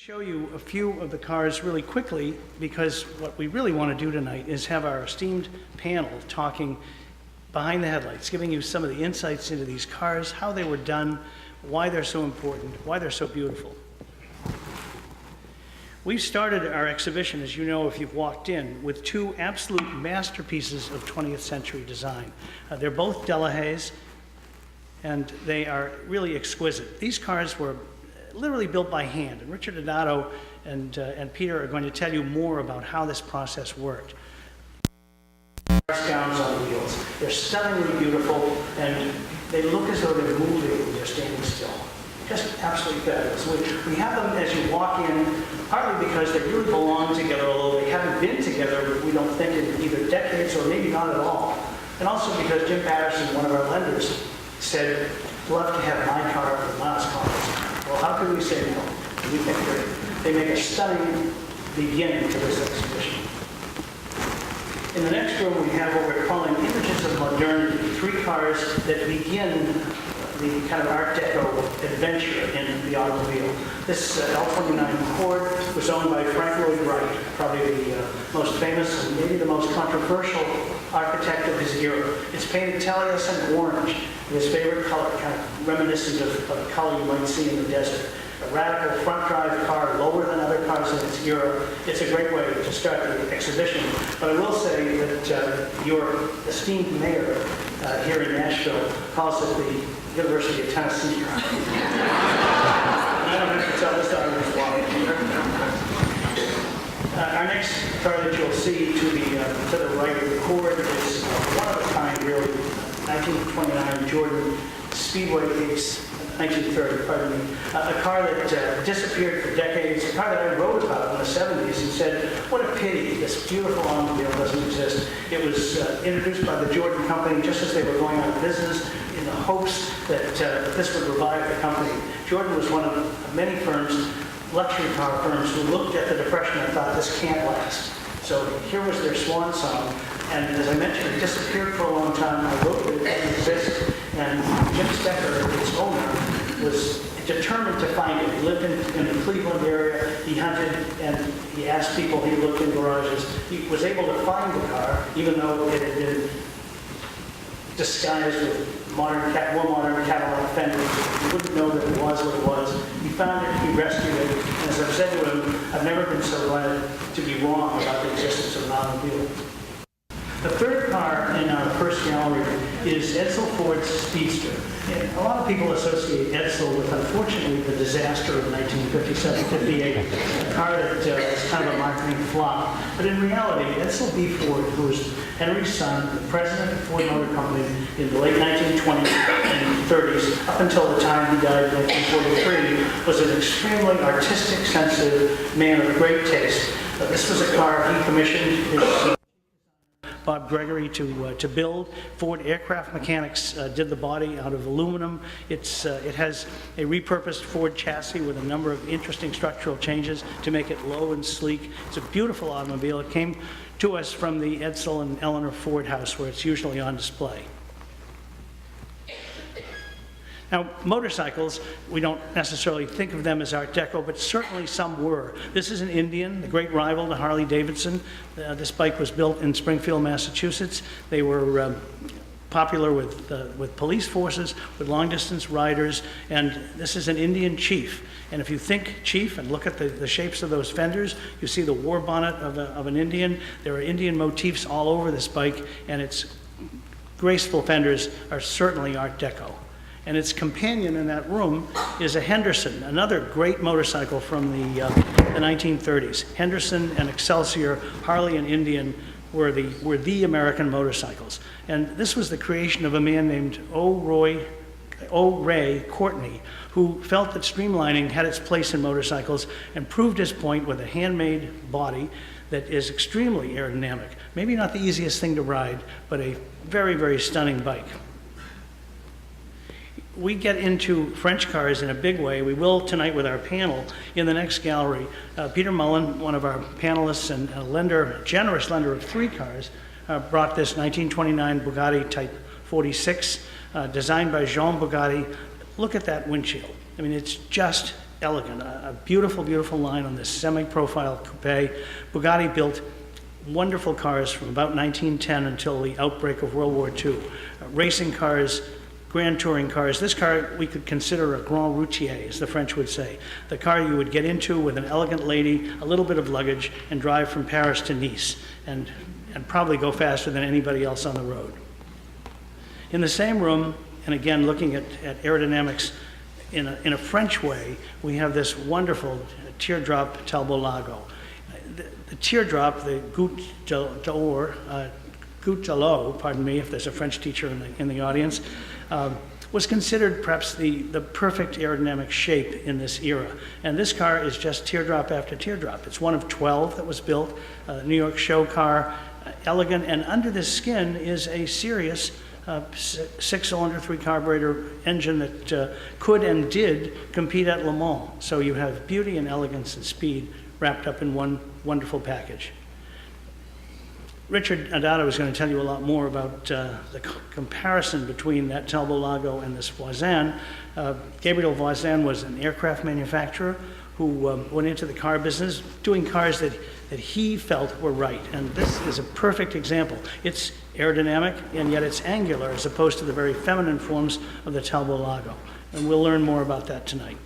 Show you a few of the cars really quickly, because what we really want to do tonight is have our esteemed panel talking behind the headlights, giving you some of the insights into these cars, how they were done, why they're so important, why they're so beautiful. We've started our exhibition, as you know if you've walked in, with two absolute masterpieces of 20th century design. They're both Delahaye's, and they are really exquisite. These cars were literally built by hand, and Richard Adatto and Peter are going to tell you more about how this process worked. Gowns on wheels. They're stunningly beautiful, and they look as though they're moving when they're standing still. Just absolutely fabulous. We have them as you walk in, partly because they really belong together, although they haven't been together, we don't think, in either decades or maybe not at all. And also because Jim Patterson, one of our lenders, said, "Love to have my car for last cars." Well, how could we say no? We think they make a stunning beginning to this exhibition. In the next room, we have what we're calling images of modernity, three cars that begin the kind of Art Deco adventure in the automobile. This L29 Ford was owned by Frank Lloyd Wright, probably the most famous and maybe the most controversial architect of his era. It's painted taliesin orange, his favorite color, kind of reminiscent of the color you might see in the desert. A radical front drive car, lower than other cars in its era. It's a great way to start the exhibition. But I will say that your esteemed mayor here in Nashville calls it the University of Tennessee car. I don't have to tell this audience why. Our next car that you'll see to the right of the Ford is one of a kind, really. 1929 Jordan Speedway Ace, 1930, pardon me. A car that disappeared for decades, a car that I wrote about in the 70s and said, what a pity this beautiful automobile doesn't exist. It was introduced by the Jordan Company just as they were going out of business in the hopes that this would revive the company. Jordan was one of many firms, luxury car firms, who looked at the Depression and thought, this can't last. So here was their swan song. And as I mentioned, it disappeared for a long time. I wrote that it didn't exist. And Jim Stecker, its owner, was determined to find it. He lived in the Cleveland area. He hunted and he asked people. He looked in garages. He was able to find the car, even though it had been disguised with more modern catalog fenders. You wouldn't know that it was what it was. He found it, he rescued it, and as I've said to him, I've never been so glad to be wrong about the existence of an automobile. The third car in our first gallery is Edsel Ford's Speedster. And a lot of people associate Edsel with, unfortunately, the disaster of 1957-58, a car that was kind of a marketing flop. But in reality, Edsel B. Ford, who was Henry's son, the president of Ford Motor Company in the late 1920s and 30s, up until the time he died in 1943, was an extremely artistic, sensitive man of great taste. This was a car he commissioned his Bob Gregory to build. Ford Aircraft Mechanics did the body out of aluminum. It has a repurposed Ford chassis with a number of interesting structural changes to make it low and sleek. It's a beautiful automobile. It came to us from the Edsel and Eleanor Ford house, where it's usually on display. Now, motorcycles, we don't necessarily think of them as Art Deco, but certainly some were. This is an Indian, the great rival to Harley-Davidson. This bike was built in Springfield, Massachusetts. They were popular with police forces, with long-distance riders, and this is an Indian chief. And if you think chief and look at the shapes of those fenders, you see the war bonnet of an Indian. There are Indian motifs all over this bike, and its graceful fenders are certainly Art Deco. And its companion in that room is a Henderson, another great motorcycle from the 1930s. Henderson and Excelsior, Harley and Indian were the American motorcycles. And this was the creation of a man named O. Ray Courtney, who felt that streamlining had its place in motorcycles and proved his point with a handmade body that is extremely aerodynamic. Maybe not the easiest thing to ride, but a very, very stunning bike. We get into French cars in a big way. We will tonight with our panel in the next gallery. Peter Mullin, one of our panelists and a lender, generous lender of three cars, brought this 1929 Bugatti Type 46, designed by Jean Bugatti. Look at that windshield. I mean, it's just elegant, a beautiful, beautiful line on this semi-profile coupe. Bugatti built wonderful cars from about 1910 until the outbreak of World War II. Racing cars, grand touring cars. This car we could consider a grand routier, as the French would say. The car you would get into with an elegant lady, a little bit of luggage, and drive from Paris to Nice, and probably go faster than anybody else on the road. In the same room, and again looking at aerodynamics in a French way, we have this wonderful teardrop Talbot Lago. The teardrop, the goutte d'eau, pardon me if there's a French teacher in the audience, was considered perhaps the perfect aerodynamic shape in this era. And this car is just teardrop after teardrop. It's one of 12 that was built, a New York show car, elegant, and under the skin is a serious six-cylinder, three-carburetor engine that could and did compete at Le Mans. So you have beauty and elegance and speed wrapped up in one wonderful package. Richard Adatto is going to tell you a lot more about the comparison between that Talbot Lago and this Voisin. Gabriel Voisin was an aircraft manufacturer who went into the car business doing cars that he felt were right. And this is a perfect example. It's aerodynamic, and yet it's angular as opposed to the very feminine forms of the Talbot Lago. And we'll learn more about that tonight.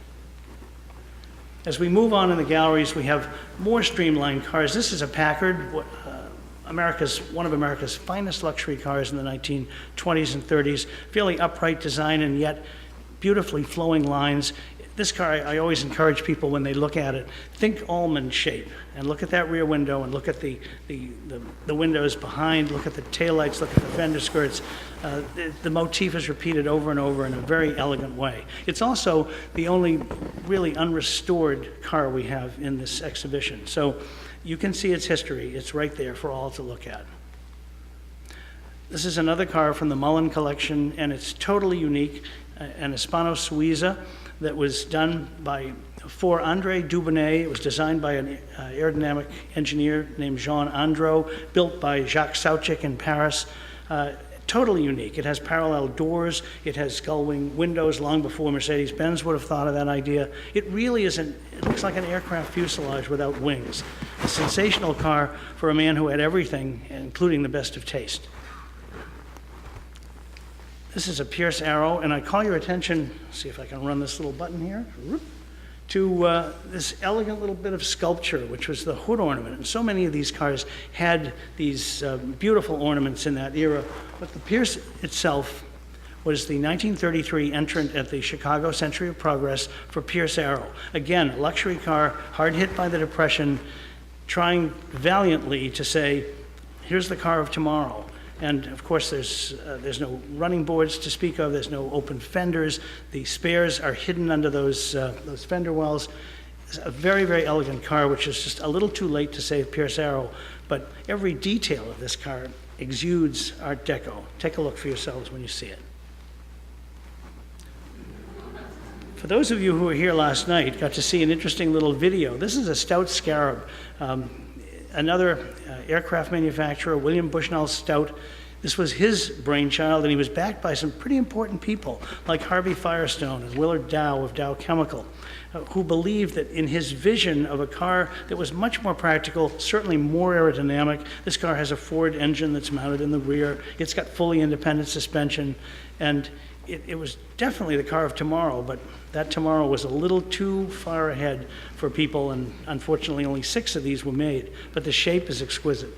As we move on in the galleries, we have more streamlined cars. This is a Packard, one of America's finest luxury cars in the 1920s and 30s. Fairly upright design and yet beautifully flowing lines. This car, I always encourage people when they look at it, think almond shape, and look at that rear window and look at the windows behind, look at the taillights, look at the fender skirts. The motif is repeated over and over in a very elegant way. It's also the only really unrestored car we have in this exhibition. So you can see its history. It's right there for all to look at. This is another car from the Mullin collection, and it's totally unique, an Hispano Suiza that was done for André Dubonnet. It was designed by an aerodynamic engineer named Jean Andro, built by Jacques Sauchik in Paris. Totally unique. It has parallel doors. It has gull wing windows long before Mercedes-Benz would have thought of that idea. It really isn't, it looks like an aircraft fuselage without wings. A sensational car for a man who had everything, including the best of taste. This is a Pierce Arrow, and I call your attention, see if I can run this little button here, to this elegant little bit of sculpture, which was the hood ornament. And so many of these cars had these beautiful ornaments in that era, but the Pierce itself was the 1933 entrant at the Chicago Century of Progress for Pierce Arrow. Again, a luxury car, hard hit by the Depression, trying valiantly to say, here's the car of tomorrow. And of course, there's no running boards to speak of. There's no open fenders. The spares are hidden under those fender wells. It's a very, very elegant car, which is just a little too late to save Pierce Arrow. But every detail of this car exudes Art Deco. Take a look for yourselves when you see it. For those of you who were here last night, got to see an interesting little video. This is a Stout Scarab. Another aircraft manufacturer, William Bushnell Stout. This was his brainchild, and he was backed by some pretty important people like Harvey Firestone and Willard Dow of Dow Chemical, who believed that in his vision of a car that was much more practical, certainly more aerodynamic. This car has a Ford engine that's mounted in the rear. It's got fully independent suspension, and it was definitely the car of tomorrow, but that tomorrow was a little too far ahead for people, and unfortunately only 6 of these were made, but the shape is exquisite.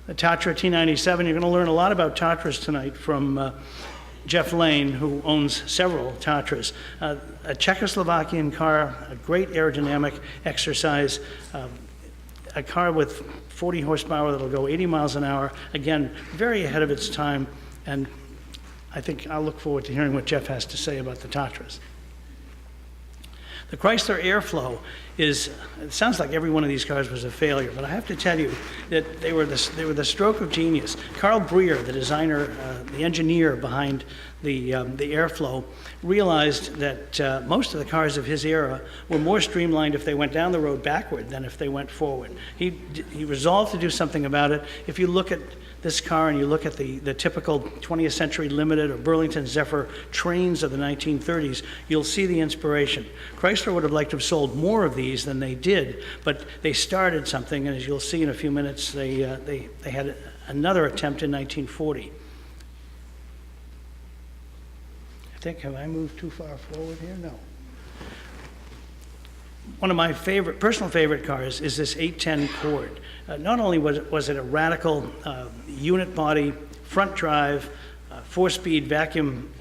The Tatra T97, you're going to learn a lot about Tatras tonight from Jeff Lane, who owns several Tatras. A Czechoslovakian car, a great aerodynamic exercise, a car with 40 horsepower that'll go 80 miles an hour, again, very ahead of its time, and I think I'll look forward to hearing what Jeff has to say about the Tatras. The Chrysler Airflow it sounds like every one of these cars was a failure, but I have to tell you that they were the stroke of genius. Carl Breer, the designer, the engineer behind the Airflow, realized that most of the cars of his era were more streamlined if they went down the road backward than if they went forward. He resolved to do something about it. If you look at this car and you look at the typical 20th Century Limited or Burlington Zephyr trains of the 1930s, you'll see the inspiration. Chrysler would have liked to have sold more of these than they did, but they started something, and as you'll see in a few minutes, they had another attempt in 1940. I think, have I moved too far forward here? No. One of my personal favorite cars is this 810 Cord. Not only was it a radical unit body, front drive, 4-speed vacuum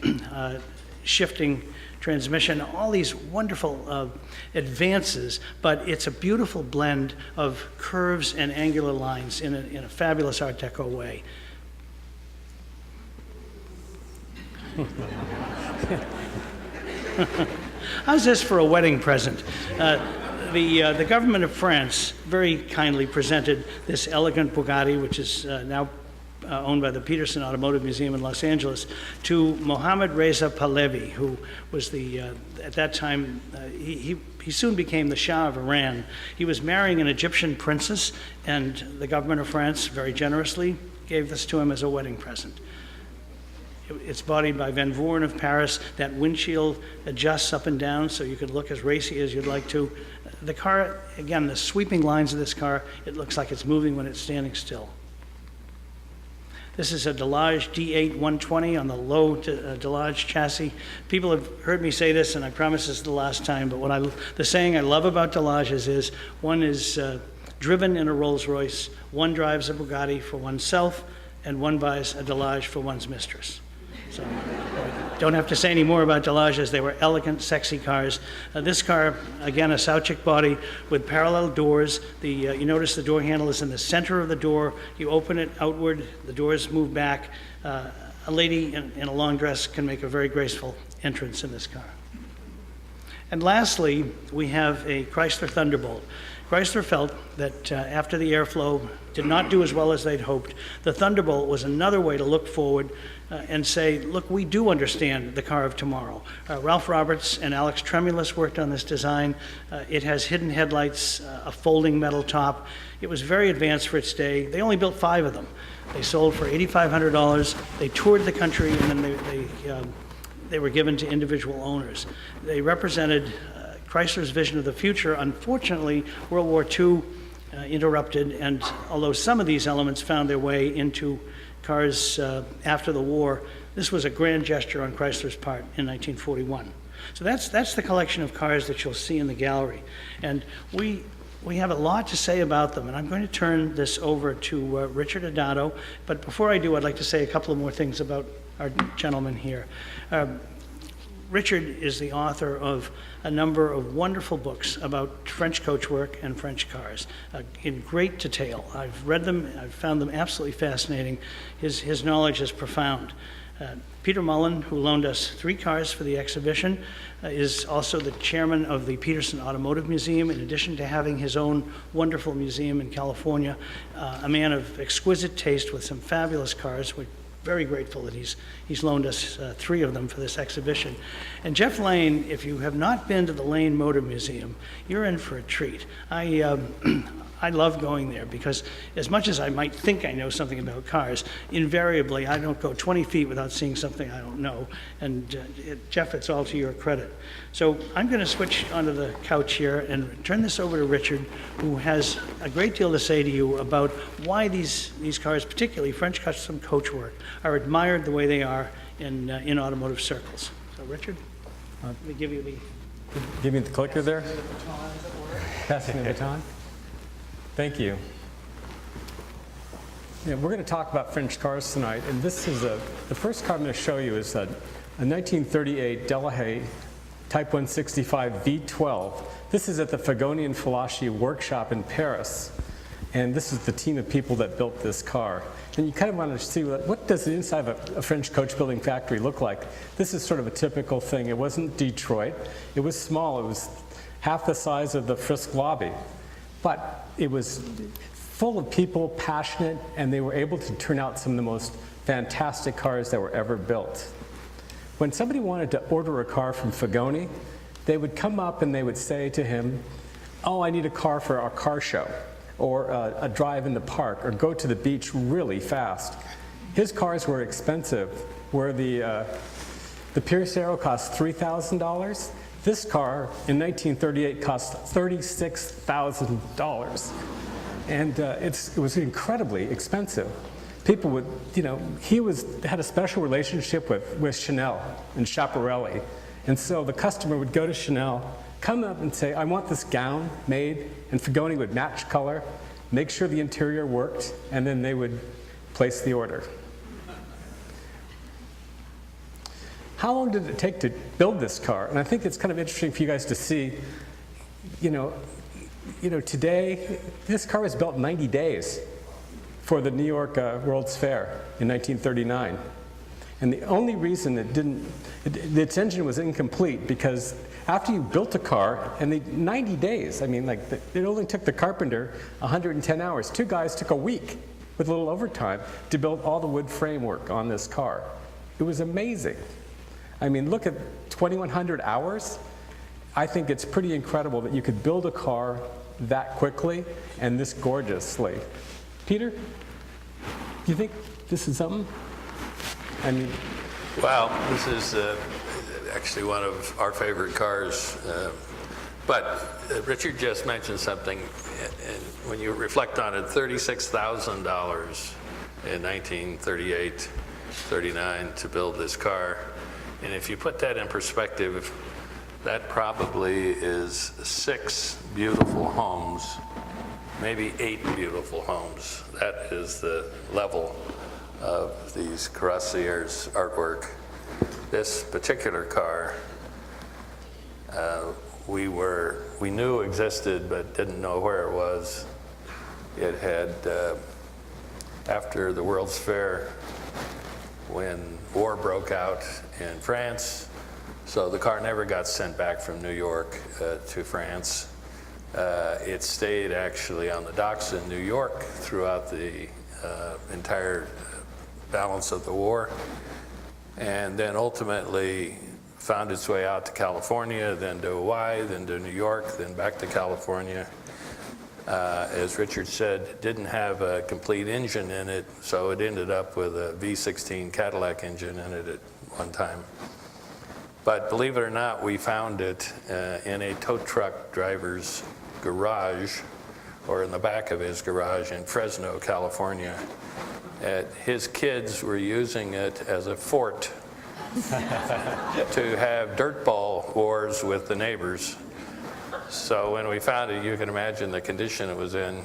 shifting transmission, all these wonderful advances, but it's a beautiful blend of curves and angular lines in a fabulous Art Deco way. How's this for a wedding present? The government of France very kindly presented this elegant Bugatti, which is now owned by the Petersen Automotive Museum in Los Angeles, to Mohammad Reza Pahlavi, who was at that time, he soon became the Shah of Iran. He was marrying an Egyptian princess, and the government of France very generously gave this to him as a wedding present. It's bodied by Van Voorn of Paris. That windshield adjusts up and down so you can look as racy as you'd like to. The car, again, the sweeping lines of this car, it looks like it's moving when it's standing still. This is a Delage D8 120 on the low Delage chassis. People have heard me say this, and I promise this is the last time, but the saying I love about Delages is, one is driven in a Rolls Royce, one drives a Bugatti for oneself, and one buys a Delage for one's mistress. So don't have to say any more about Delages. They were elegant, sexy cars. This car, again, a Sauchik body with parallel doors. You notice the door handle is in the center of the door. You open it outward, the doors move back. A lady in a long dress can make a very graceful entrance in this car. And lastly, we have a Chrysler Thunderbolt. Chrysler felt that after the airflow did not do as well as they'd hoped, the Thunderbolt was another way to look forward and say, look, we do understand the car of tomorrow. Ralph Roberts and Alex Tremulis worked on this design. It has hidden headlights, a folding metal top. It was very advanced for its day. They only built 5 of them. They sold for $8,500. They toured the country, and then they were given to individual owners. They represented Chrysler's vision of the future. Unfortunately, World War II interrupted, and although some of these elements found their way into cars after the war, this was a grand gesture on Chrysler's part in 1941. So that's the collection of cars that you'll see in the gallery. And we have a lot to say about them, and I'm going to turn this over to Richard Adatto. But before I do, I'd like to say a couple of more things about our gentleman here. Richard is the author of a number of wonderful books about French coachwork and French cars in great detail. I've read them, I've found them absolutely fascinating. His knowledge is profound. Peter Mullin, who loaned us 3 cars for the exhibition, is also the chairman of the Petersen Automotive Museum, in addition to having his own wonderful museum in California. A man of exquisite taste with some fabulous cars. We're very grateful that he's loaned us 3 of them for this exhibition. And Jeff Lane, if you have not been to the Lane Motor Museum, you're in for a treat. I love going there because as much as I might think I know something about cars, invariably I don't go 20 feet without seeing something I don't know. And Jeff, it's all to your credit. So I'm going to switch onto the couch here and turn this over to Richard, who has a great deal to say to you about why these cars, particularly French custom coachwork, are admired the way they are in automotive circles. So Richard, let me give you the... Give me the clicker there. Passing the baton. Thank you. Yeah, we're going to talk about French cars tonight, and this is the first car I'm going to show you is a 1938 Delahaye Type 165 V12. This is at the Fagoni and Falaschi workshop in Paris, and this is the team of people that built this car. And you kind of want to see what does the inside of a French coach building factory look like. This is sort of a typical thing. It wasn't Detroit. It was small. It was half the size of the Frist lobby. But it was full of people, passionate, and they were able to turn out some of the most fantastic cars that were ever built. When somebody wanted to order a car from Fagoni, they would come up and they would say to him, "Oh, I need a car for our car show." or a drive in the park, or go to the beach really fast. His cars were expensive, where the Pierce cost $3,000. This car in 1938 cost $36,000. And it was incredibly expensive. People would, he had a special relationship with Chanel and Schiaparelli. And so the customer would go to Chanel, come up and say, I want this gown made, and Fagoni would match color, make sure the interior worked, and then they would place the order. How long did it take to build this car? And I think it's kind of interesting for you guys to see, today, this car was built in 90 days for the New York World's Fair in 1939. And the only reason its engine was incomplete because after you built a car, and 90 days, it only took the carpenter 110 hours. Two guys took a week with a little overtime to build all the wood framework on this car. It was amazing. Look at 2,100 hours. I think it's pretty incredible that you could build a car that quickly and this gorgeously. Peter, do you think this is something? Well, this is actually one of our favorite cars. But Richard just mentioned something, and when you reflect on it, $36,000 in 1938, 39 to build this car. And if you put that in perspective, that probably is 6 beautiful homes, maybe 8 beautiful homes. That is the level of these Carrossiers artwork. This particular car, we knew existed but didn't know where it was. It had, after the World's Fair, when war broke out in France, so the car never got sent back from New York to France. It stayed actually on the docks in New York throughout the entire balance of the war, and then ultimately found its way out to California, then to Hawaii, then to New York, then back to California. As Richard said, it didn't have a complete engine in it, so it ended up with a V16 Cadillac engine in it at one time. But believe it or not, we found it in a tow truck driver's garage, or in the back of his garage in Fresno, California. His kids were using it as a fort to have dirt ball wars with the neighbors. So when we found it, you can imagine the condition it was in.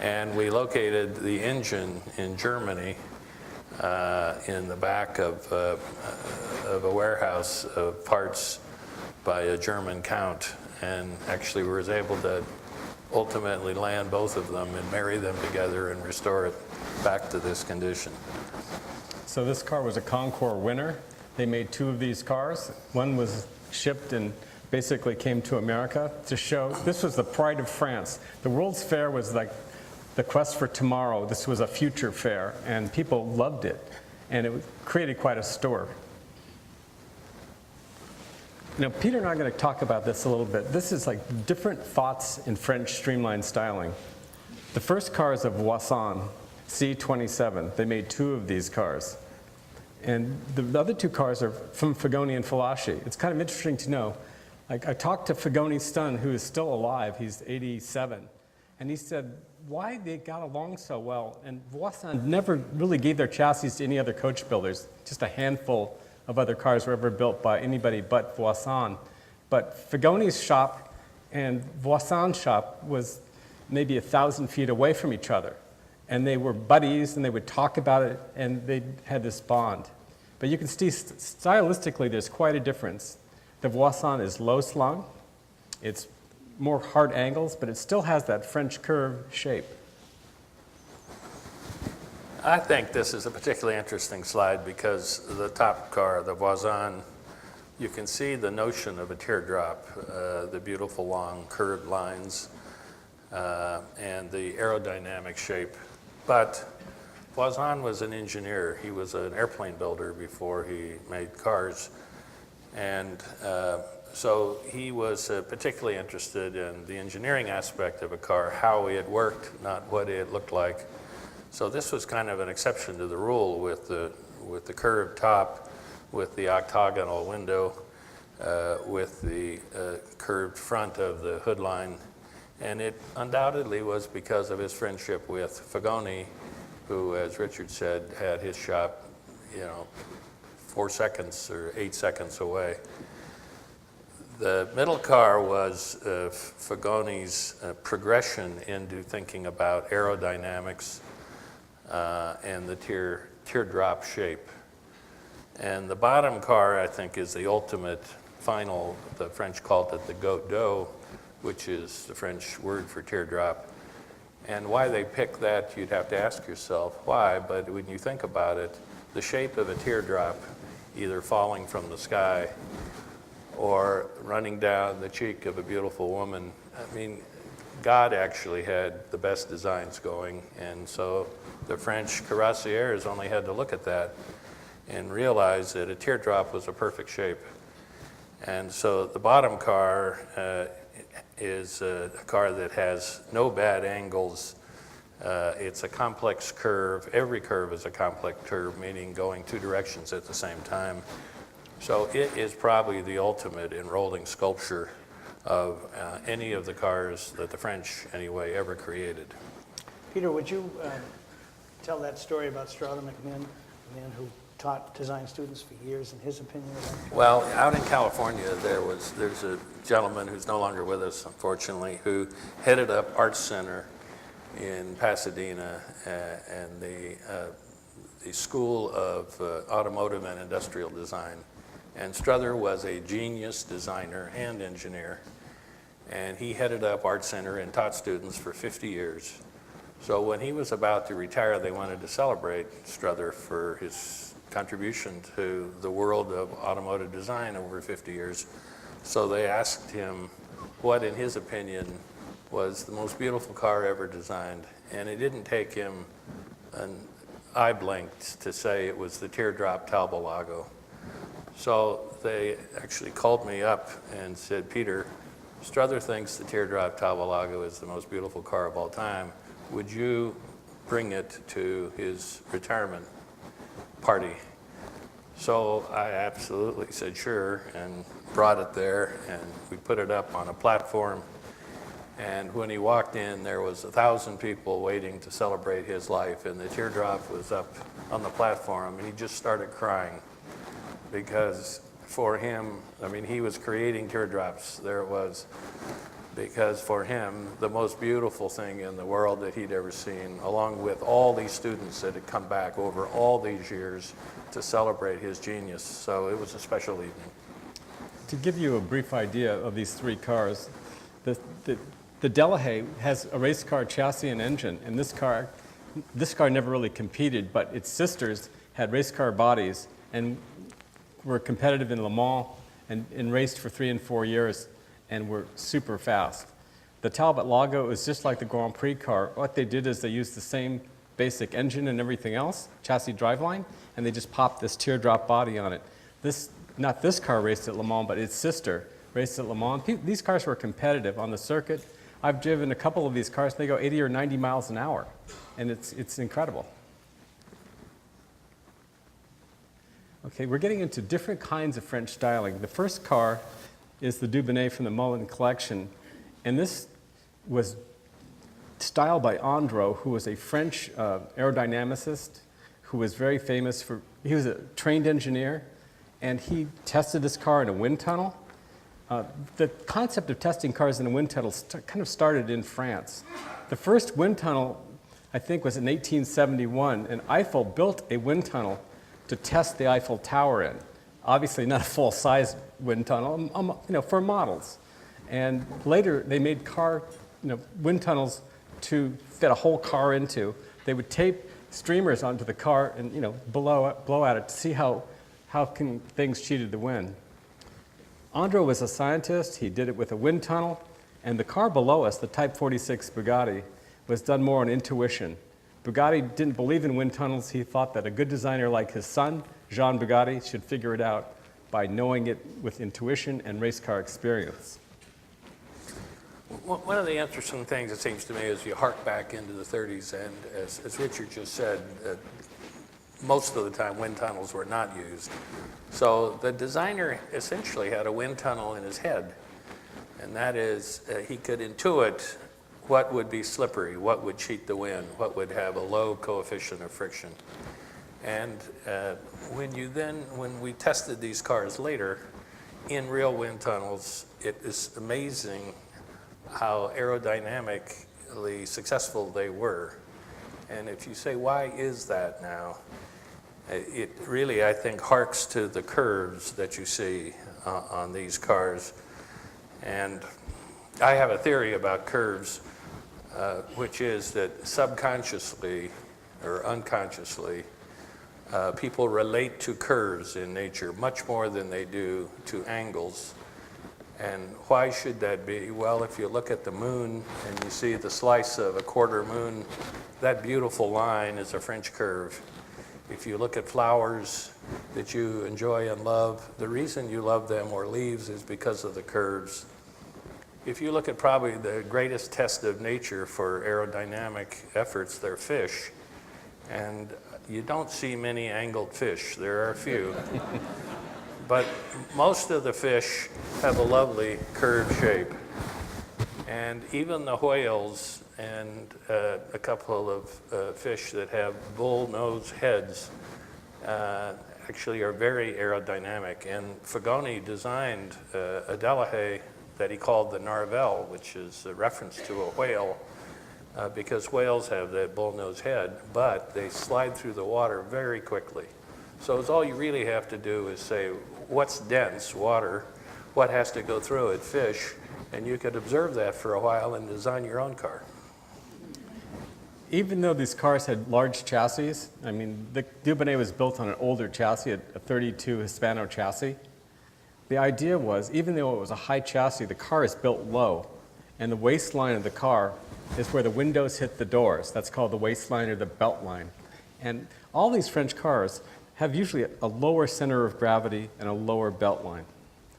And we located the engine in Germany in the back of a warehouse of parts by a German count. And actually was able to ultimately land both of them and marry them together and restore it back to this condition. So this car was a Concours winner. They made 2 of these cars. One was shipped and basically came to America to show. This was the pride of France. The World's Fair was like the quest for tomorrow. This was a future fair, and people loved it. And it created quite a store. Peter and I are going to talk about this a little bit. This is like different thoughts in French streamlined styling. The first car is a Voisin C27. They made 2 of these cars. And the other 2 cars are from Fagoni and Falaschi. It's kind of interesting to know. Like, I talked to Fagoni's son, who is still alive. He's 87. And he said why they got along so well. And Voisin never really gave their chassis to any other coach builders. Just a handful of other cars were ever built by anybody but Voisin. But Fagoni's shop and Voisin's shop was maybe 1,000 feet away from each other. And they were buddies, and they would talk about it, and they had this bond. But you can see stylistically there's quite a difference. The Voisin is low slung. It's more hard angles, but it still has that French curve shape. I think this is a particularly interesting slide because the top car, the Voisin, you can see the notion of a teardrop, the beautiful long curved lines, and the aerodynamic shape. But Voisin was an engineer. He was an airplane builder before he made cars. And So he was particularly interested in the engineering aspect of a car, how it worked, not what it looked like. So this was kind of an exception to the rule with the curved top, with the octagonal window, with the curved front of the hood line. And it undoubtedly was because of his friendship with Fagoni, who, as Richard said, had his shop, 4 seconds or 8 seconds away. The middle car was Fagoni's progression into thinking about aerodynamics and the teardrop shape. And the bottom car, I think, is the ultimate final, the French called it the goutte d'eau, which is the French word for teardrop. And why they picked that, you'd have to ask yourself why, but when you think about it, the shape of a teardrop, either falling from the sky or running down the cheek of a beautiful woman. I mean, God actually had the best designs going, and so the French carrossiers only had to look at that and realize that a teardrop was a perfect shape. And so the bottom car is a car that has no bad angles. It's a complex curve. Every curve is a complex curve, meaning going 2 directions at the same time. So it is probably the ultimate in rolling sculpture of any of the cars that the French, anyway, ever created. Peter, would you tell that story about Strother McMinn, a man who taught design students for years, and his opinion of that? Well, out in California, there's a gentleman who's no longer with us, unfortunately, who headed up Art Center in Pasadena and the School of Automotive and Industrial Design. And Strother was a genius designer and engineer, and he headed up Art Center and taught students for 50 years. So when he was about to retire, they wanted to celebrate Strother for his contribution to the world of automotive design over 50 years. So they asked him what, in his opinion, was the most beautiful car ever designed. And it didn't take him an eye blink to say it was the teardrop Talbot. So they actually called me up and said, Peter, Strother thinks the teardrop Talbot is the most beautiful car of all time. Would you bring it to his retirement party? So I absolutely said sure, and brought it there, and we put it up on a platform. And when he walked in, there was 1,000 people waiting to celebrate his life, and the teardrop was up on the platform, and he just started crying. Because for him, I mean, he was creating teardrops, there it was, because for him, the most beautiful thing in the world that he'd ever seen, along with all these students that had come back over all these years to celebrate his genius. So it was a special evening. To give you a brief idea of these 3 cars, the Delahaye has a race car chassis and engine, and this car never really competed, but its sisters had race car bodies and were competitive in Le Mans and raced for 3 and 4 years and were super fast. The Talbot Lago is just like the Grand Prix car. What they did is they used the same basic engine and everything else, chassis driveline, and they just popped this teardrop body on it. Not this car raced at Le Mans, but its sister raced at Le Mans. These cars were competitive on the circuit. I've driven a couple of these cars, they go 80 or 90 miles an hour, and it's incredible. Okay, we're getting into different kinds of French styling. The first car is the Dubonnet from the Mullin collection, and this was styled by Andro, who was a French aerodynamicist who was very famous for, he was a trained engineer, and he tested this car in a wind tunnel. The concept of testing cars in a wind tunnel kind of started in France. The first wind tunnel, I think, was in 1871, and Eiffel built a wind tunnel to test the Eiffel Tower in. Obviously not a full-size wind tunnel, for models. And later they made wind tunnels to fit a whole car into. They would tape streamers onto the car and blow at it to see how things cheated the wind. Andro was a scientist. He did it with a wind tunnel, and the car below us, the Type 46 Bugatti, was done more on intuition. Bugatti didn't believe in wind tunnels. He thought that a good designer like his son, Jean Bugatti, should figure it out. by knowing it with intuition and race car experience. One of the interesting things, it seems to me, is you hark back into the 30s, and as Richard just said, most of the time wind tunnels were not used. So the designer essentially had a wind tunnel in his head, and that is he could intuit what would be slippery, what would cheat the wind, what would have a low coefficient of friction. And when we tested these cars later in real wind tunnels, it is amazing how aerodynamically successful they were. And if you say, why is that now? It really, I think, harks to the curves that you see on these cars. And I have a theory about curves, which is that subconsciously or unconsciously, people relate to curves in nature much more than they do to angles. And why should that be? Well, if you look at the moon and you see the slice of a quarter moon, that beautiful line is a French curve. If you look at flowers that you enjoy and love, the reason you love them, or leaves, is because of the curves. If you look at probably the greatest test of nature for aerodynamic efforts, they're fish. And you don't see many angled fish. There are a few. But most of the fish have a lovely curved shape. And even the whales and a couple of fish that have bull nose heads actually are very aerodynamic. And Fagoni designed a Delahaye that he called the Narvel, which is a reference to a whale, because whales have that bull nose head, but they slide through the water very quickly. So it's all you really have to do is say, what's dense? Water. What has to go through it? Fish. And you could observe that for a while and design your own car. Even though these cars had large chassis, I mean, the Dubonnet was built on an older chassis, a 32 Hispano chassis. The idea was, even though it was a high chassis, the car is built low, and the waistline of the car is where the windows hit the doors. That's called the waistline or the belt line. And all these French cars have usually a lower center of gravity and a lower belt line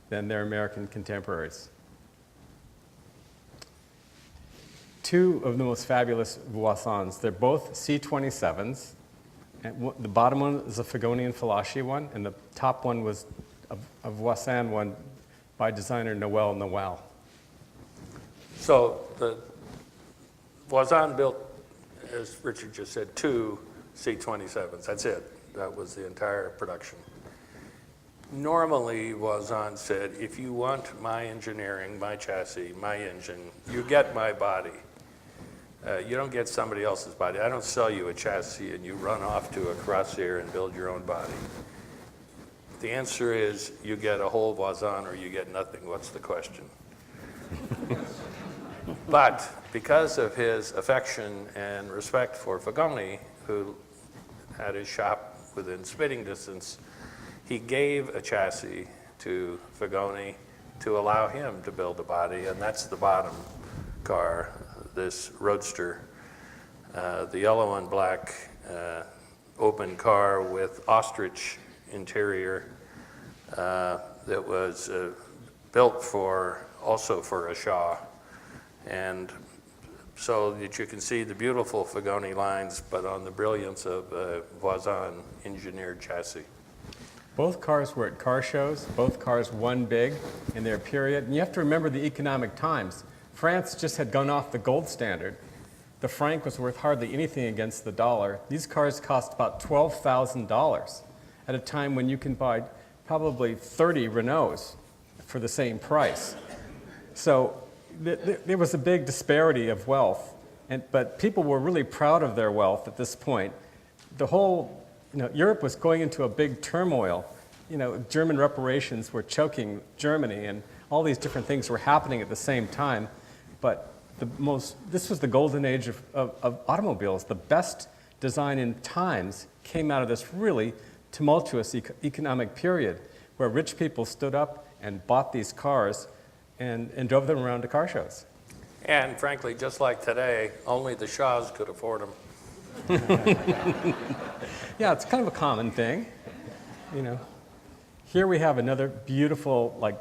than their American contemporaries. Two of the most fabulous Voisins. They're both C27s. And the bottom one is a Fagoni and Falaschi one, and the top one was a Voisin one by designer Noël Noël. So the Voisin built, as Richard just said, two C27s. That's it. That was the entire production. Normally, Voisin said, if you want my engineering, my chassis, my engine, you get my body. You don't get somebody else's body. I don't sell you a chassis and you run off to a Curator and build your own body. The answer is you get a whole Voisin or you get nothing. What's the question? But because of his affection and respect for Fagoni, who had his shop within spitting distance, he gave a chassis to Fagoni to allow him to build a body, and that's the bottom car, this Roadster, the yellow and black open car with ostrich interior that was built also for a Shaw. And so that you can see the beautiful Fagoni lines, but on the brilliance of a Voisin engineered chassis. Both cars were at car shows. Both cars won big in their period. And you have to remember the economic times. France just had gone off the gold standard. The franc was worth hardly anything against the dollar. These cars cost about $12,000 at a time when you can buy probably 30 Renaults for the same price. So there was a big disparity of wealth, but people were really proud of their wealth at this point. The whole, Europe was going into a big turmoil. German reparations were choking Germany, and all these different things were happening at the same time. But this was the golden age of automobiles. The best design in times came out of this really tumultuous economic period where rich people stood up and bought these cars and drove them around to car shows. And frankly, just like today, only the Shaws could afford them. Yeah, it's kind of a common thing. Here we have another beautiful, like,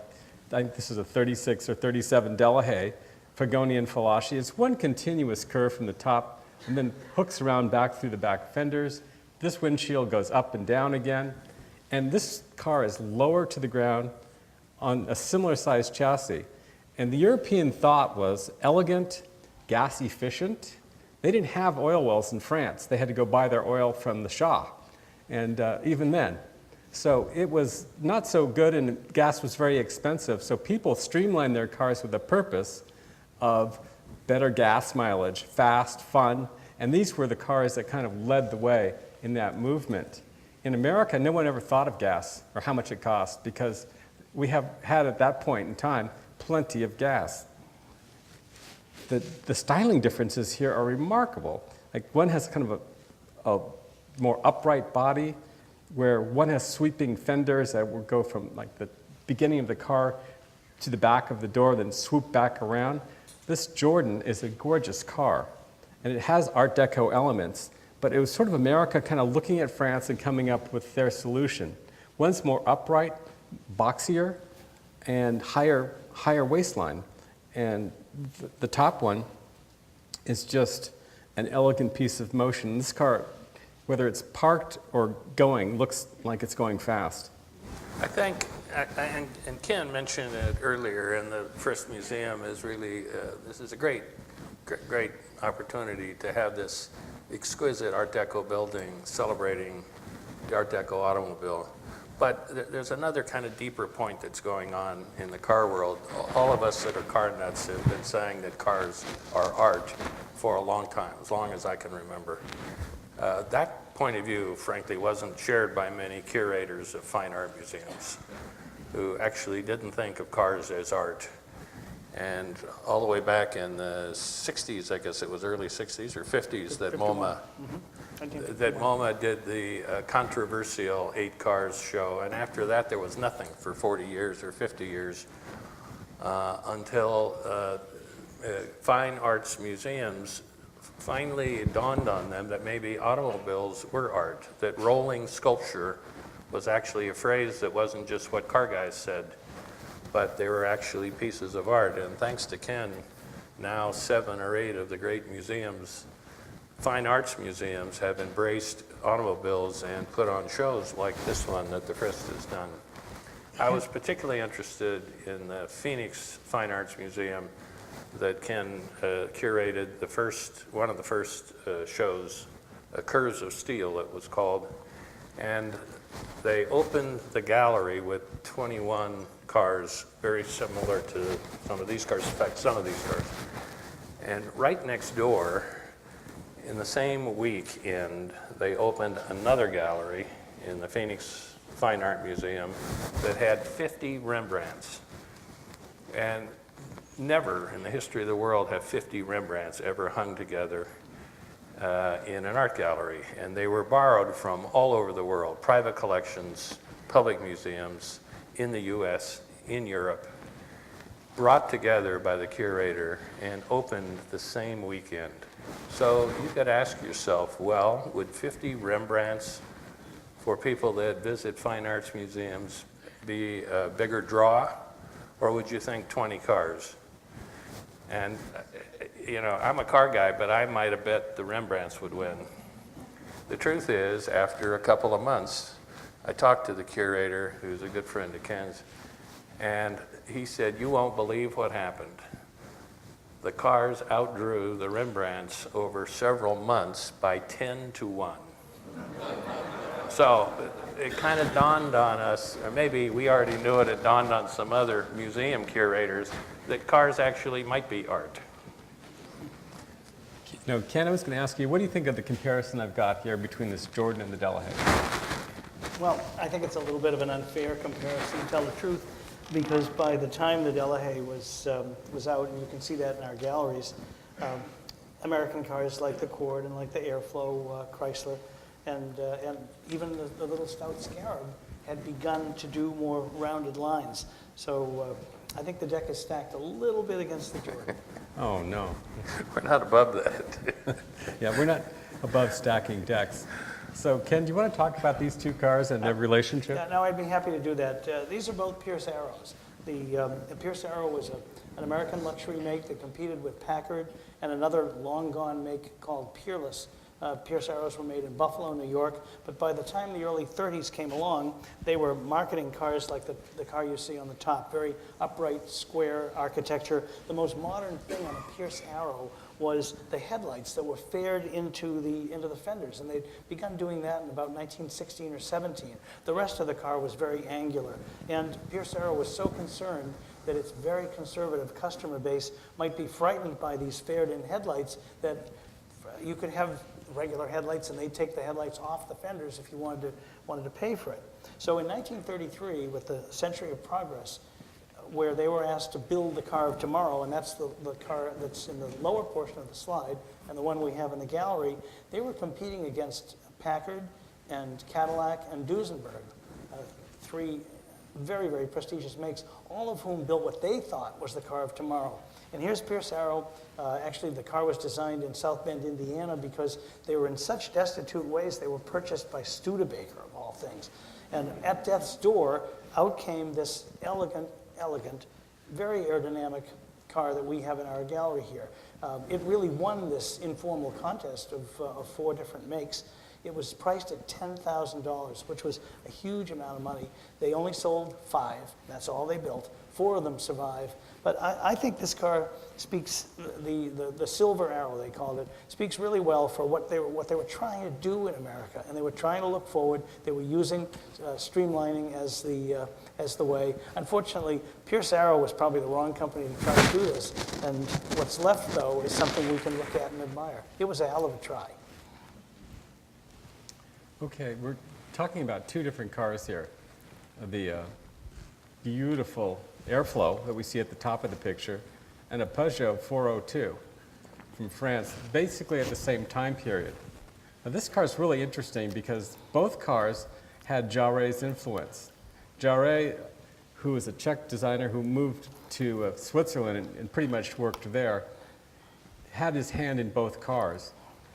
I think this is a 36 or 37 Delahaye, Fagonian Falaschi. It's one continuous curve from the top and then hooks around back through the back fenders. This windshield goes up and down again. And this car is lower to the ground on a similar sized chassis. And the European thought was elegant, gas efficient. They didn't have oil wells in France. They had to go buy their oil from the Shah, and even then. So it was not so good, and gas was very expensive. So people streamlined their cars with the purpose of better gas mileage, fast, fun, and these were the cars that kind of led the way in that movement. In America, no one ever thought of gas or how much it cost because we have had at that point in time plenty of gas. The styling differences here are remarkable. Like one has kind of a more upright body, where one has sweeping fenders that will go from like the beginning of the car to the back of the door, then swoop back around. This Jordan is a gorgeous car, and it has Art Deco elements, but it was sort of America kind of looking at France and coming up with their solution. One's more upright, boxier, and higher waistline. And the top one is just an elegant piece of motion. This car, whether it's parked or going, looks like it's going fast. I think, and Ken mentioned it earlier, and the Frist Museum is really, this is a great opportunity to have this exquisite Art Deco building celebrating the Art Deco automobile. But there's another kind of deeper point that's going on in the car world. All of us that are car nuts have been saying that cars are art for a long time, as long as I can remember. That point of view, frankly, wasn't shared by many curators of fine art museums who actually didn't think of cars as art. And all the way back in the 60s, I guess it was early 60s or 50s, that MoMA did the controversial 8 Cars show. And after that, there was nothing for 40 years or 50 years until fine arts museums finally dawned on them that maybe automobiles were art, that rolling sculpture was actually a phrase that wasn't just what car guys said, but they were actually pieces of art. And thanks to Ken, now 7 or 8 of the great museums, fine arts museums, have embraced automobiles and put on shows like this one that the Frist has done. I was particularly interested in the Phoenix Fine Arts Museum that Ken curated, one of the first shows, Curves of Steel it was called, and they opened the gallery with 21 cars very similar to some of these cars, in fact some of these cars. And right next door, in the same weekend, they opened another gallery in the Phoenix Fine Art Museum that had 50 Rembrandts. And never in the history of the world have 50 Rembrandts ever hung together in an art gallery. And they were borrowed from all over the world, private collections, public museums, in the US, in Europe, brought together by the curator and opened the same weekend. So you could ask yourself, well, would 50 Rembrandts for people that visit fine arts museums be a bigger draw, or would you think 20 cars? And, you know, I'm a car guy, but I might have bet the Rembrandts would win. The truth is, after a couple of months, I talked to the curator, who's a good friend of Ken's, and he said, you won't believe what happened. The cars outdrew the Rembrandts over several months by 10 to 1. So it kind of dawned on us, or maybe we already knew it dawned on some other museum curators, that cars actually might be art. Now, Ken, I was going to ask you, what do you think of the comparison I've got here between this Jordan and the Delahaye? Well, I think it's a little bit of an unfair comparison, to tell the truth, because by the time the Delahaye was out, and you can see that in our galleries, American cars like the Accord and like the Airflow Chrysler, and even the little stout Scarab had begun to do more rounded lines. So I think the deck is stacked a little bit against the Jordan. Oh, no. We're not above that. Yeah, we're not above stacking decks. So Ken, do you want to talk about these two cars and their relationship? Yeah, no, I'd be happy to do that. These are both Pierce Arrows. The Pierce Arrow was an American luxury make that competed with Packard and another long-gone make called Peerless. Pierce Arrows were made in Buffalo, New York, but by the time the early 30s came along, they were marketing cars like the car you see on the top, very upright, square architecture. The most modern thing on a Pierce Arrow was the headlights that were faired into the fenders, and they'd begun doing that in about 1916 or 17. The rest of the car was very angular, and Pierce Arrow was so concerned that its very conservative customer base might be frightened by these faired-in headlights that you could have regular headlights and they'd take the headlights off the fenders if you wanted to pay for it. So in 1933, with the Century of Progress, where they were asked to build the car of tomorrow, and that's the car that's in the lower portion of the slide, and the one we have in the gallery, they were competing against Packard and Cadillac and Duesenberg, three very, very prestigious makes, all of whom built what they thought was the car of tomorrow. And here's Pierce Arrow. Actually, the car was designed in South Bend, Indiana, because they were in such destitute ways they were purchased by Studebaker, of all things. And at death's door, out came this elegant, very aerodynamic car that we have in our gallery here. It really won this informal contest of four different makes. It was priced at $10,000, which was a huge amount of money. They only sold 5. That's all they built. 4 of them survive. But I think this car speaks, the Silver Arrow, they called it, speaks really well for what they were trying to do in America. And they were trying to look forward. They were using streamlining as the way. Unfortunately, Pierce Arrow was probably the wrong company to try to do this. And what's left, though, is something we can look at and admire. It was a hell of a try. Okay, we're talking about two different cars here. The beautiful Airflow that we see at the top of the picture, and a Peugeot 402 from France, basically at the same time period. Now, this car is really interesting because both cars had Jaret's influence. Jaret, who was a Czech designer who moved to Switzerland and pretty much worked there, had his hand in both cars.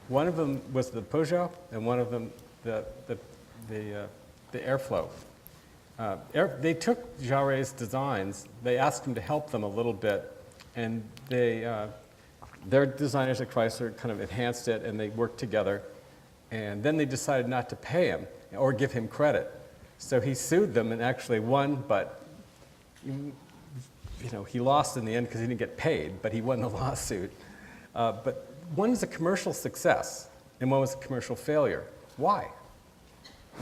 One of them was the Peugeot, and one of them the Airflow. They took Jaret's designs, they asked him to help them a little bit, and their designers at Chrysler kind of enhanced it, and they worked together. And then they decided not to pay him or give him credit. So he sued them and actually won, but he lost in the end because he didn't get paid, but he won the lawsuit. But one was a commercial success, and one was a commercial failure. Why?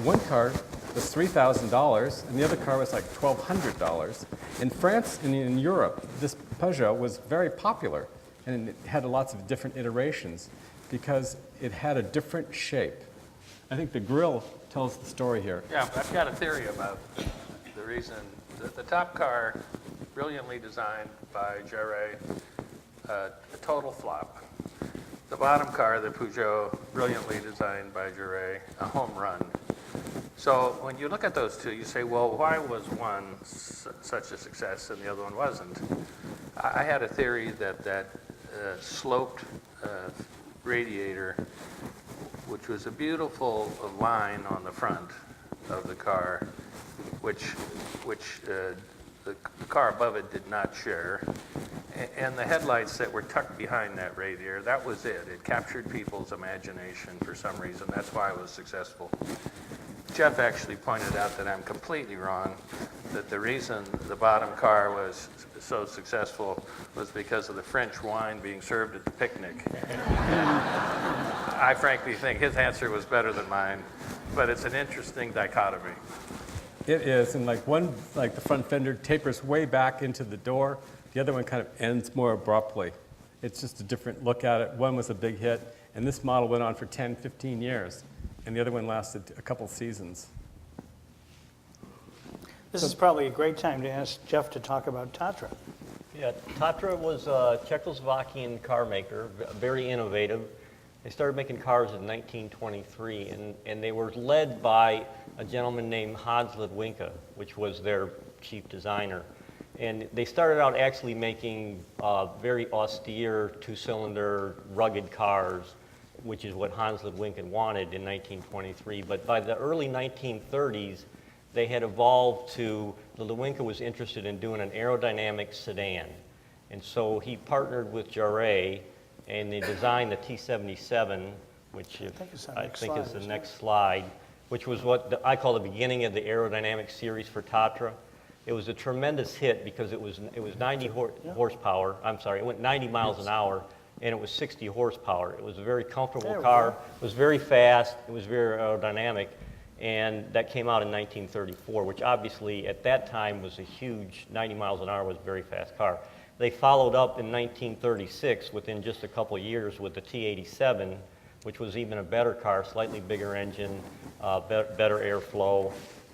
One car was $3,000, and the other car was like $1,200. In France and in Europe, this Peugeot was very popular, and it had lots of different iterations because it had a different shape. I think the grille tells the story here. Yeah, I've got a theory about the reason. The top car, brilliantly designed by Jaret, a total flop. The bottom car, the Peugeot, brilliantly designed by Jaret, a home run. So when you look at those two, you say, well, why was one such a success and the other one wasn't? I had a theory that sloped radiator, which was a beautiful line on the front of the car, which the car above it did not share. And the headlights that were tucked behind that radiator, that was it. It captured people's imagination for some reason. That's why it was successful. Jeff actually pointed out that I'm completely wrong, that the reason the bottom car was so successful was because of the French wine being served at the picnic. I frankly think his answer was better than mine, but it's an interesting dichotomy. It is, and one, the front fender tapers way back into the door. The other one kind of ends more abruptly. It's just a different look at it. One was a big hit, and this model went on for 10, 15 years, and the other one lasted a couple seasons. This is probably a great time to ask Jeff to talk about Tatra. Yeah, Tatra was a Czechoslovakian car maker, very innovative. They started making cars in 1923, and they were led by a gentleman named Hans Ledwinka, which was their chief designer. And they started out actually making very austere, two-cylinder, rugged cars, which is what Hans Ludwinka wanted in 1923. But by the early 1930s, they had evolved to, the Ludwinka was interested in doing an aerodynamic sedan. And so he partnered with Jarre, and they designed the T77, which I think is the next slide, which was what I call the beginning of the aerodynamic series for Tatra. It was a tremendous hit because it was 90 horsepower. I'm sorry, it went 90 miles an hour, and it was 60 horsepower. It was a very comfortable car. It was very fast. It was very aerodynamic, and that came out in 1934, which obviously at that time was a huge 90 miles an hour was a very fast car. They followed up in 1936, within just a couple of years, with the T87, which was even a better car, slightly bigger engine, better airflow.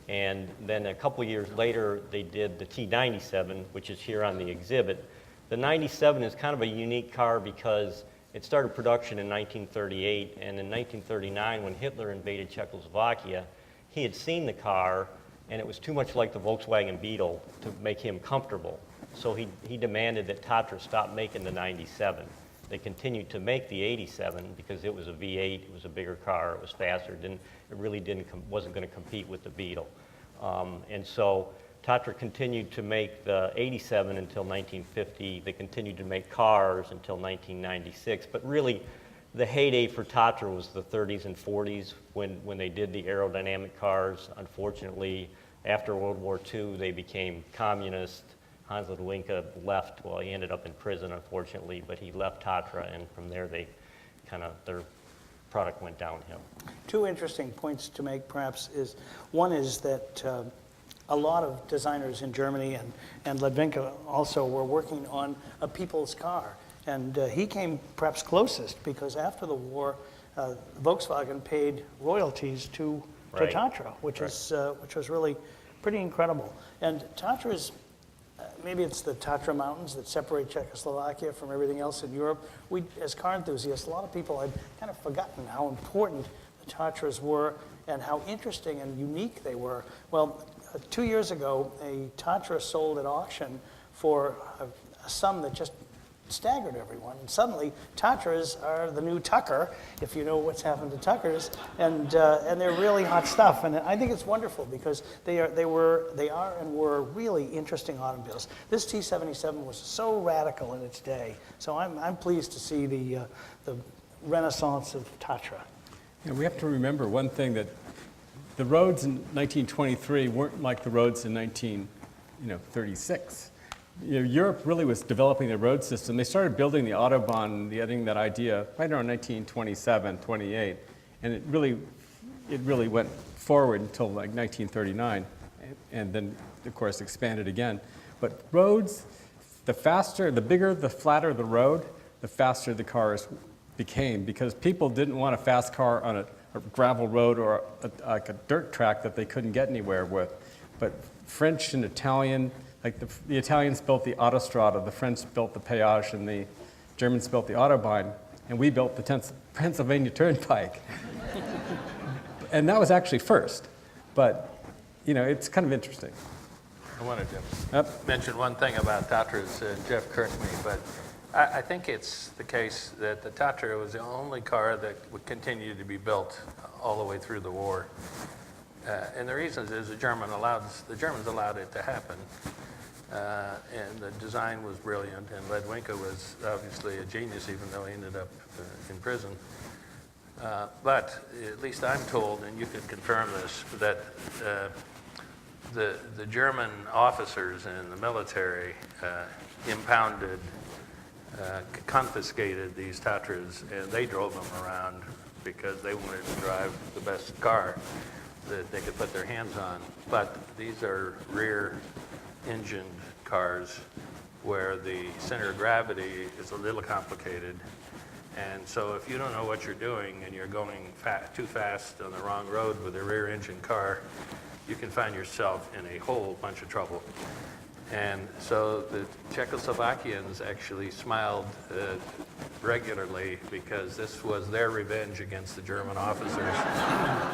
And then a couple years later, they did the T97, which is here on the exhibit. The 97 is kind of a unique car because it started production in 1938, and in 1939, when Hitler invaded Czechoslovakia, he had seen the car, and it was too much like the Volkswagen Beetle to make him comfortable. So he demanded that Tatra stop making the 97. They continued to make the 87 because it was a V8, it was a bigger car, it was faster, it really wasn't going to compete with the Beetle. And so Tatra continued to make the 87 until 1950. They continued to make cars until 1996. But really, the heyday for Tatra was the 30s and 40s when they did the aerodynamic cars. Unfortunately, after World War II, they became communist. Hans Ludwinka left. Well, he ended up in prison, unfortunately, but he left Tatra, and from there their product went downhill. Two interesting points to make, perhaps, is one is that a lot of designers in Germany and Ludwinka also were working on a people's car, and he came perhaps closest because after the war, Volkswagen paid royalties to Tatra, which was really pretty incredible. And Tatra is. Maybe it's the Tatra Mountains that separate Czechoslovakia from everything else in Europe. We, as car enthusiasts, a lot of people had kind of forgotten how important the Tatras were and how interesting and unique they were. Well, 2 years ago, a Tatra sold at auction for a sum that just staggered everyone. And suddenly, Tatras are the new Tucker, if you know what's happened to Tuckers, and they're really hot stuff. And I think it's wonderful because they are and were really interesting automobiles. This T77 was so radical in its day, so I'm pleased to see the renaissance of Tatra. Yeah, we have to remember one thing, that the roads in 1923 weren't like the roads in 1936. Europe really was developing their road system. They started building the Autobahn, getting that idea right around 1927, 28, and it really went forward until like 1939, and then of course expanded again. But roads, the bigger, the flatter the road, the faster the cars became, because people didn't want a fast car on a gravel road or like a dirt track that they couldn't get anywhere with. But French and Italian, like the Italians built the Autostrada, the French built the Péage, and the Germans built the Autobahn, and we built the Pennsylvania Turnpike. And that was actually first. But, it's kind of interesting. I wanted to mention one thing about Tatras, Jeff correct me, but I think it's the case that the Tatra was the only car that would continue to be built all the way through the war. And the reason is the Germans allowed it to happen. And the design was brilliant, and Ludwinka was obviously a genius, even though he ended up in prison. But at least I'm told, and you can confirm this, that the German officers in the military impounded, confiscated these Tatras, and they drove them around because they wanted to drive the best car that they could put their hands on. But these are rear-engined cars where the center of gravity is a little complicated. And so if you don't know what you're doing and you're going too fast on the wrong road with a rear-engine car, you can find yourself in a whole bunch of trouble. And so the Czechoslovakians actually smiled regularly because this was their revenge against the German officers,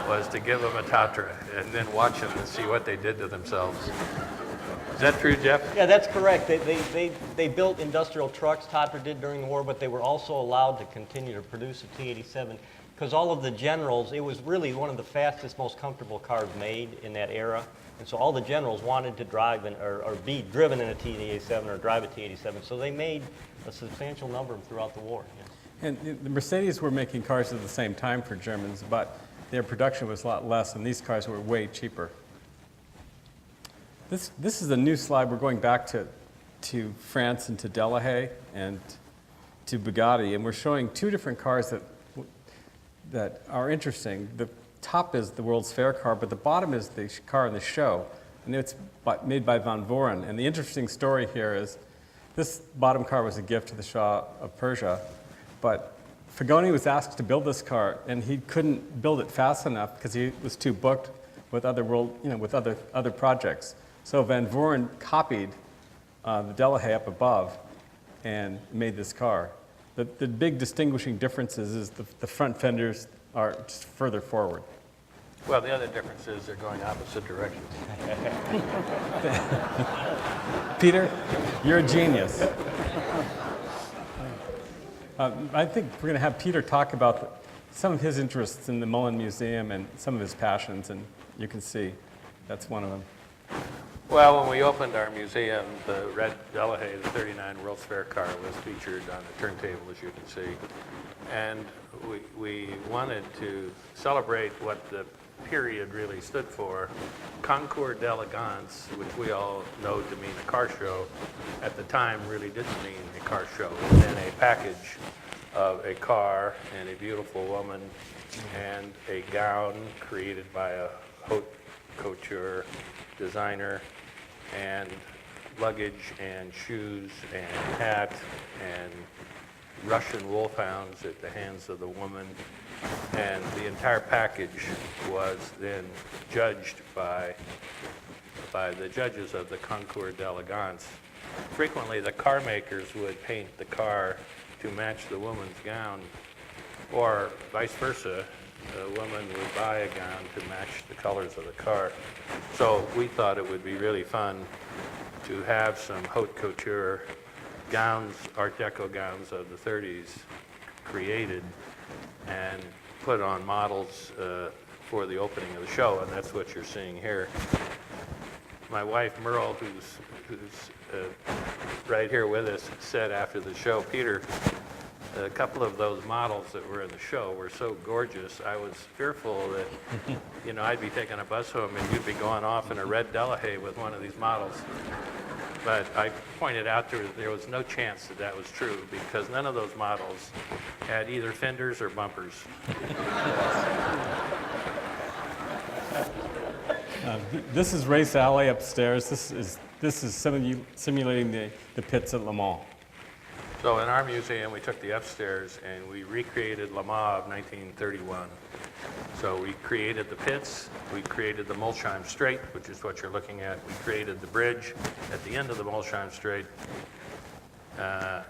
was to give them a Tatra and then watch them and see what they did to themselves. Is that true, Jeff? Yeah, that's correct. They built industrial trucks, Tatra did during the war, but they were also allowed to continue to produce a T-87 because all of the generals, it was really one of the fastest, most comfortable cars made in that era. And so all the generals wanted to drive or be driven in a T-87 or drive a T-87. So they made a substantial number of them throughout the war. Yes. And the Mercedes were making cars at the same time for Germans, but their production was a lot less, and these cars were way cheaper. This is a new slide. We're going back to France and to Delahaye and to Bugatti, and we're showing two different cars that are interesting. The top is the World's Fair car, but the bottom is the car in the show, and it's made by Van Voren. And the interesting story here is this bottom car was a gift to the Shah of Persia, but Fagoni was asked to build this car, and he couldn't build it fast enough because he was too booked with other projects. So Van Voren copied the Delahaye up above and made this car. The big distinguishing differences is the front fenders are just further forward. Well, the other difference is they're going opposite directions. Peter, you're a genius. I think we're going to have Peter talk about some of his interests in the Mullin Museum and some of his passions, and you can see that's one of them. Well, when we opened our museum, the red Delahaye, the 39 World's Fair car, was featured on the turntable, as you can see. And we wanted to celebrate what the period really stood for. Concours d'Elegance, which we all know to mean a car show, at the time really didn't mean a car show. And then a package of a car and a beautiful woman and a gown created by a haute couture designer, and luggage and shoes and hat and Russian wolfhounds at the hands of the woman. And the entire package was then judged by the judges of the Concours d'Elegance. Frequently, the car makers would paint the car to match the woman's gown, or vice versa. A woman would buy a gown to match the colors of the car. So we thought it would be really fun to have some haute couture gowns, Art Deco gowns of the 30s created and put on models for the opening of the show, and that's what you're seeing here. My wife Merle, who's right here with us, said after the show, Peter, a couple of those models that were in the show were so gorgeous, I was fearful that, I'd be taking a bus home and you'd be going off in a red Delahaye with one of these models. But I pointed out there was no chance that was true because none of those models had either fenders or bumpers. This is Race Alley upstairs. This is simulating the pits at Le Mans. So in our museum, we took the upstairs and we recreated Le Mans of 1931. So we created the pits, we created the Molsheim Strait, which is what you're looking at. We created the bridge at the end of the Molsheim Strait.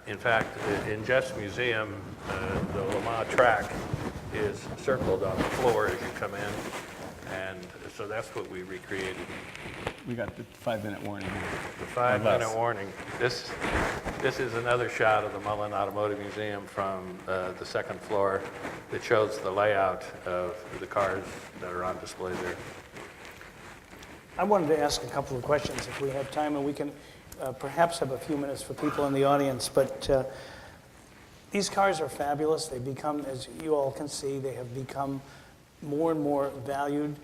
In fact, in Jeff's museum, the Le Mans track is circled on the floor as you come in, and so that's what we recreated. We got the 5-minute warning. The 5-minute warning. This is another shot of the Mullin Automotive Museum from the second floor that shows the layout of the cars that are on display there. I wanted to ask a couple of questions if we have time, and we can perhaps have a few minutes for people in the audience. But these cars are fabulous. They become, as you all can see, they have become more and more valued.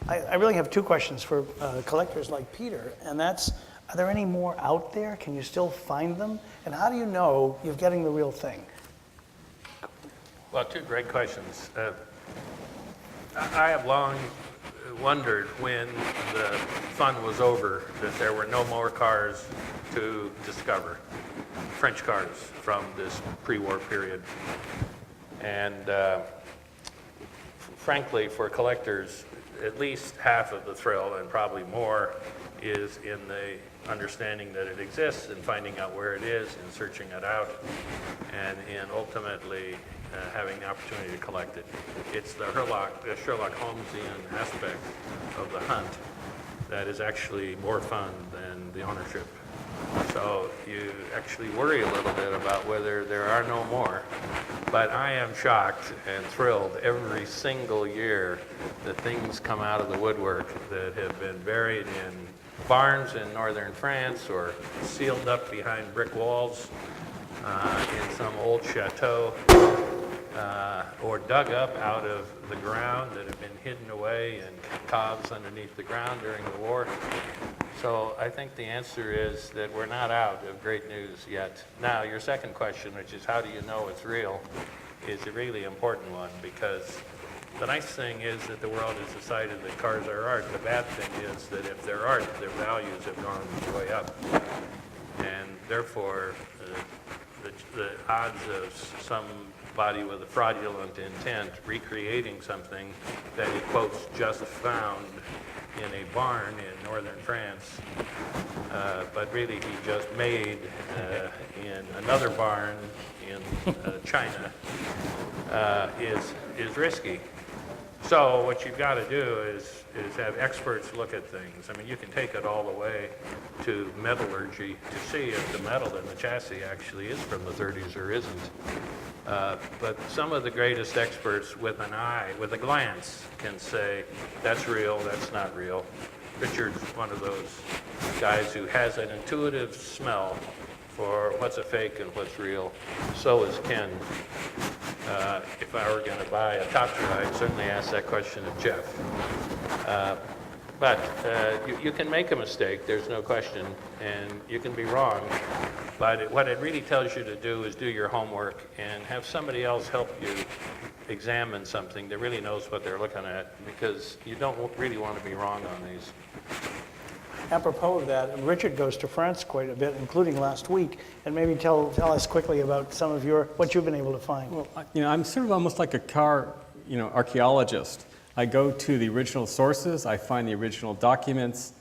I really have two questions for collectors like Peter, and that's, are there any more out there? Can you still find them? And how do you know you're getting the real thing? Well, two great questions. I have long wondered when the fun was over that there were no more cars to discover, French cars from this pre-war period. And frankly, for collectors, at least half of the thrill, and probably more, is in the understanding that it exists and finding out where it is and searching it out, and in ultimately having the opportunity to collect it. It's the Sherlock Holmesian aspect of the hunt that is actually more fun than the ownership. So you actually worry a little bit about whether there are no more. But I am shocked and thrilled every single year that things come out of the woodwork that have been buried in barns in northern France or sealed up behind brick walls in some old chateau, or dug up out of the ground that have been hidden away in coves underneath the ground during the war. So I think the answer is that we're not out of great news yet. Now, your second question, which is how do you know it's real, is a really important one, because the nice thing is that the world has decided that cars are art. The bad thing is that if they're art, their values have gone way up. And therefore, the odds of somebody with a fraudulent intent recreating something that he quotes just found in a barn in northern France, but really he just made in another barn in China, is risky. So what you've got to do is have experts look at things. I mean, you can take it all the way to metallurgy to see if the metal in the chassis actually is from the 30s or isn't. But some of the greatest experts with an eye, with a glance, can say, that's real, that's not real. Richard's one of those guys who has an intuitive smell for what's a fake and what's real. So is Ken. If I were going to buy a Tatra, I'd certainly ask that question of Jeff. But you can make a mistake, there's no question, and you can be wrong. But what it really tells you to do is do your homework and have somebody else help you examine something that really knows what they're looking at, because you don't really want to be wrong on these. Apropos of that, Richard goes to France quite a bit, including last week, and maybe tell us quickly about some of what you've been able to find. Well, I'm sort of almost like a car, archaeologist. I go to the original sources, I find the original documents.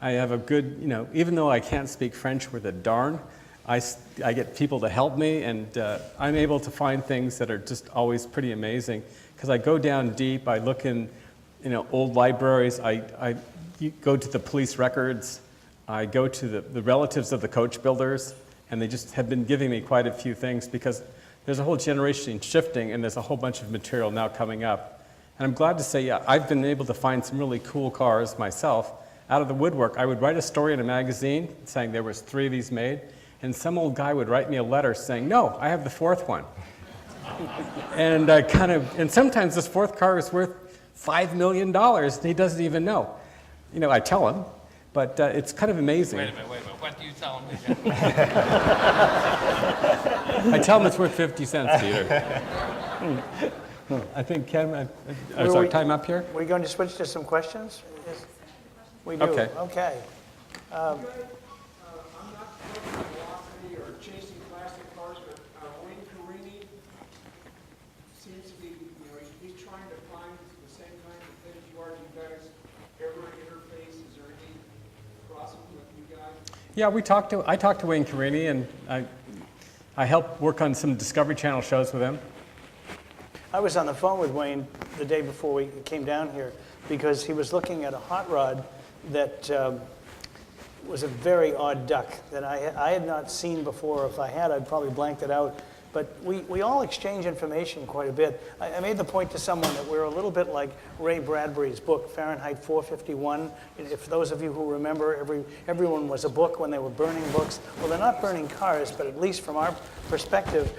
I have a good, even though I can't speak French with a darn, I get people to help me, and I'm able to find things that are just always pretty amazing, because I go down deep, I look in, old libraries, I go to the police records, I go to the relatives of the coach builders, and they just have been giving me quite a few things, because there's a whole generation shifting, and there's a whole bunch of material now coming up. And I'm glad to say, yeah, I've been able to find some really cool cars myself out of the woodwork. I would write a story in a magazine saying there was 3 of these made, and some old guy would write me a letter saying, no, I have the 4th one. And and sometimes this 4th car is worth $5 million, and he doesn't even know. I tell him, but it's kind of amazing. Wait a minute, what do you tell him? I tell him it's worth 50 cents, Peter. I think Ken, is our time up here? We're going to switch to some questions? Yes. We do. Okay. Okay. I'm not looking at velocity or chasing classic cars, but Wayne Carini seems to be, he's trying to find the same kind of things you are. Do you guys ever interface? Is there any crossing with you guys? Yeah, I talked to Wayne Carini, and I helped work on some Discovery Channel shows with him. I was on the phone with Wayne the day before we came down here because he was looking at a hot rod that was a very odd duck that I had not seen before. If I had, I'd probably blanked it out. But we all exchange information quite a bit. I made the point to someone that we're a little bit like Ray Bradbury's book, Fahrenheit 451. If those of you who remember, everyone was a book when they were burning books. Well, they're not burning cars, but at least from our perspective,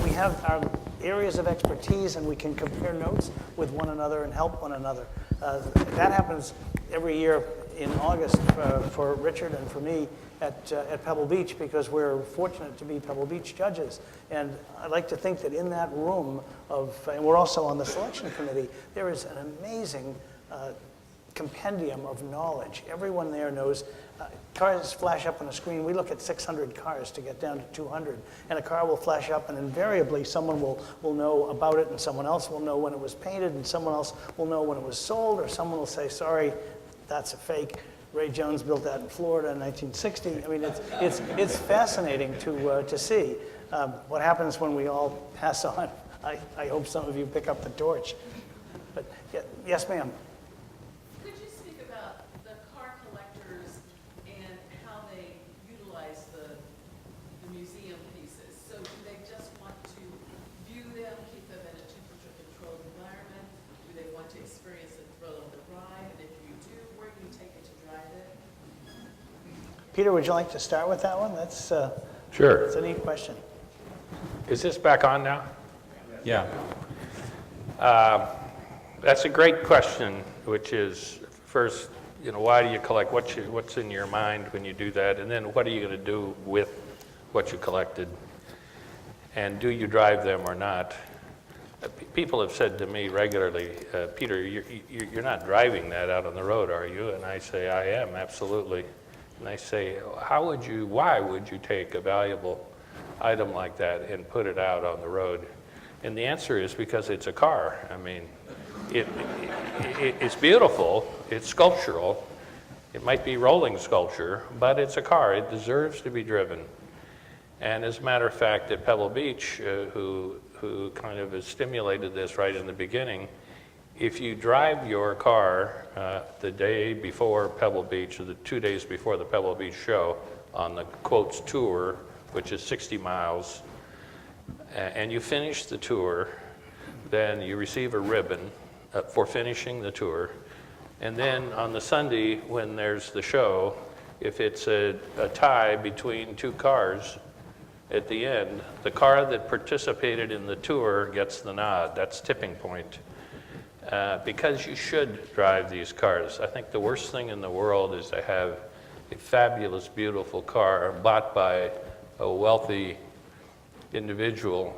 we have our areas of expertise, and we can compare notes with one another and help one another. That happens every year in August for Richard and for me at Pebble Beach, because we're fortunate to be Pebble Beach judges. And I'd like to think that in that room and we're also on the selection committee, there is an amazing compendium of knowledge. Everyone there knows. Cars flash up on a screen. We look at 600 cars to get down to 200. And a car will flash up, and invariably someone will know about it, and someone else will know when it was painted, and someone else will know when it was sold, or someone will say, sorry, that's a fake. Ray Jones built that in Florida in 1960. I mean, it's fascinating to see what happens when we all pass on. I hope some of you pick up the torch. But yes, ma'am. Could you speak about the want to experience the thrill of the ride? And if you do, where do you take it to drive it? Peter, would you like to start with that one? That's Sure. a neat question. Is this back on now? Yeah. That's a great question, which is first, why do you collect? What's in your mind when you do that? And then what are you going to do with what you collected? And do you drive them or not? People have said to me regularly, Peter, you're not driving that out on the road, are you? And I say, I am, absolutely. And I say, why would you take a valuable item like that and put it out on the road? And the answer is because it's a car. I mean, it's beautiful, it's sculptural, it might be rolling sculpture, but it's a car, it deserves to be driven. And as a matter of fact, at Pebble Beach, who kind of has stimulated this right in the beginning, if you drive your car the day before Pebble Beach, or the 2 days before the Pebble Beach show, on the Quotes tour, which is 60 miles, and you finish the tour, then you receive a ribbon for finishing the tour. And then on the Sunday, when there's the show, if it's a tie between two cars, at the end, the car that participated in the tour gets the nod. That's tipping point. Because you should drive these cars. I think the worst thing in the world is to have a fabulous, beautiful car bought by a wealthy individual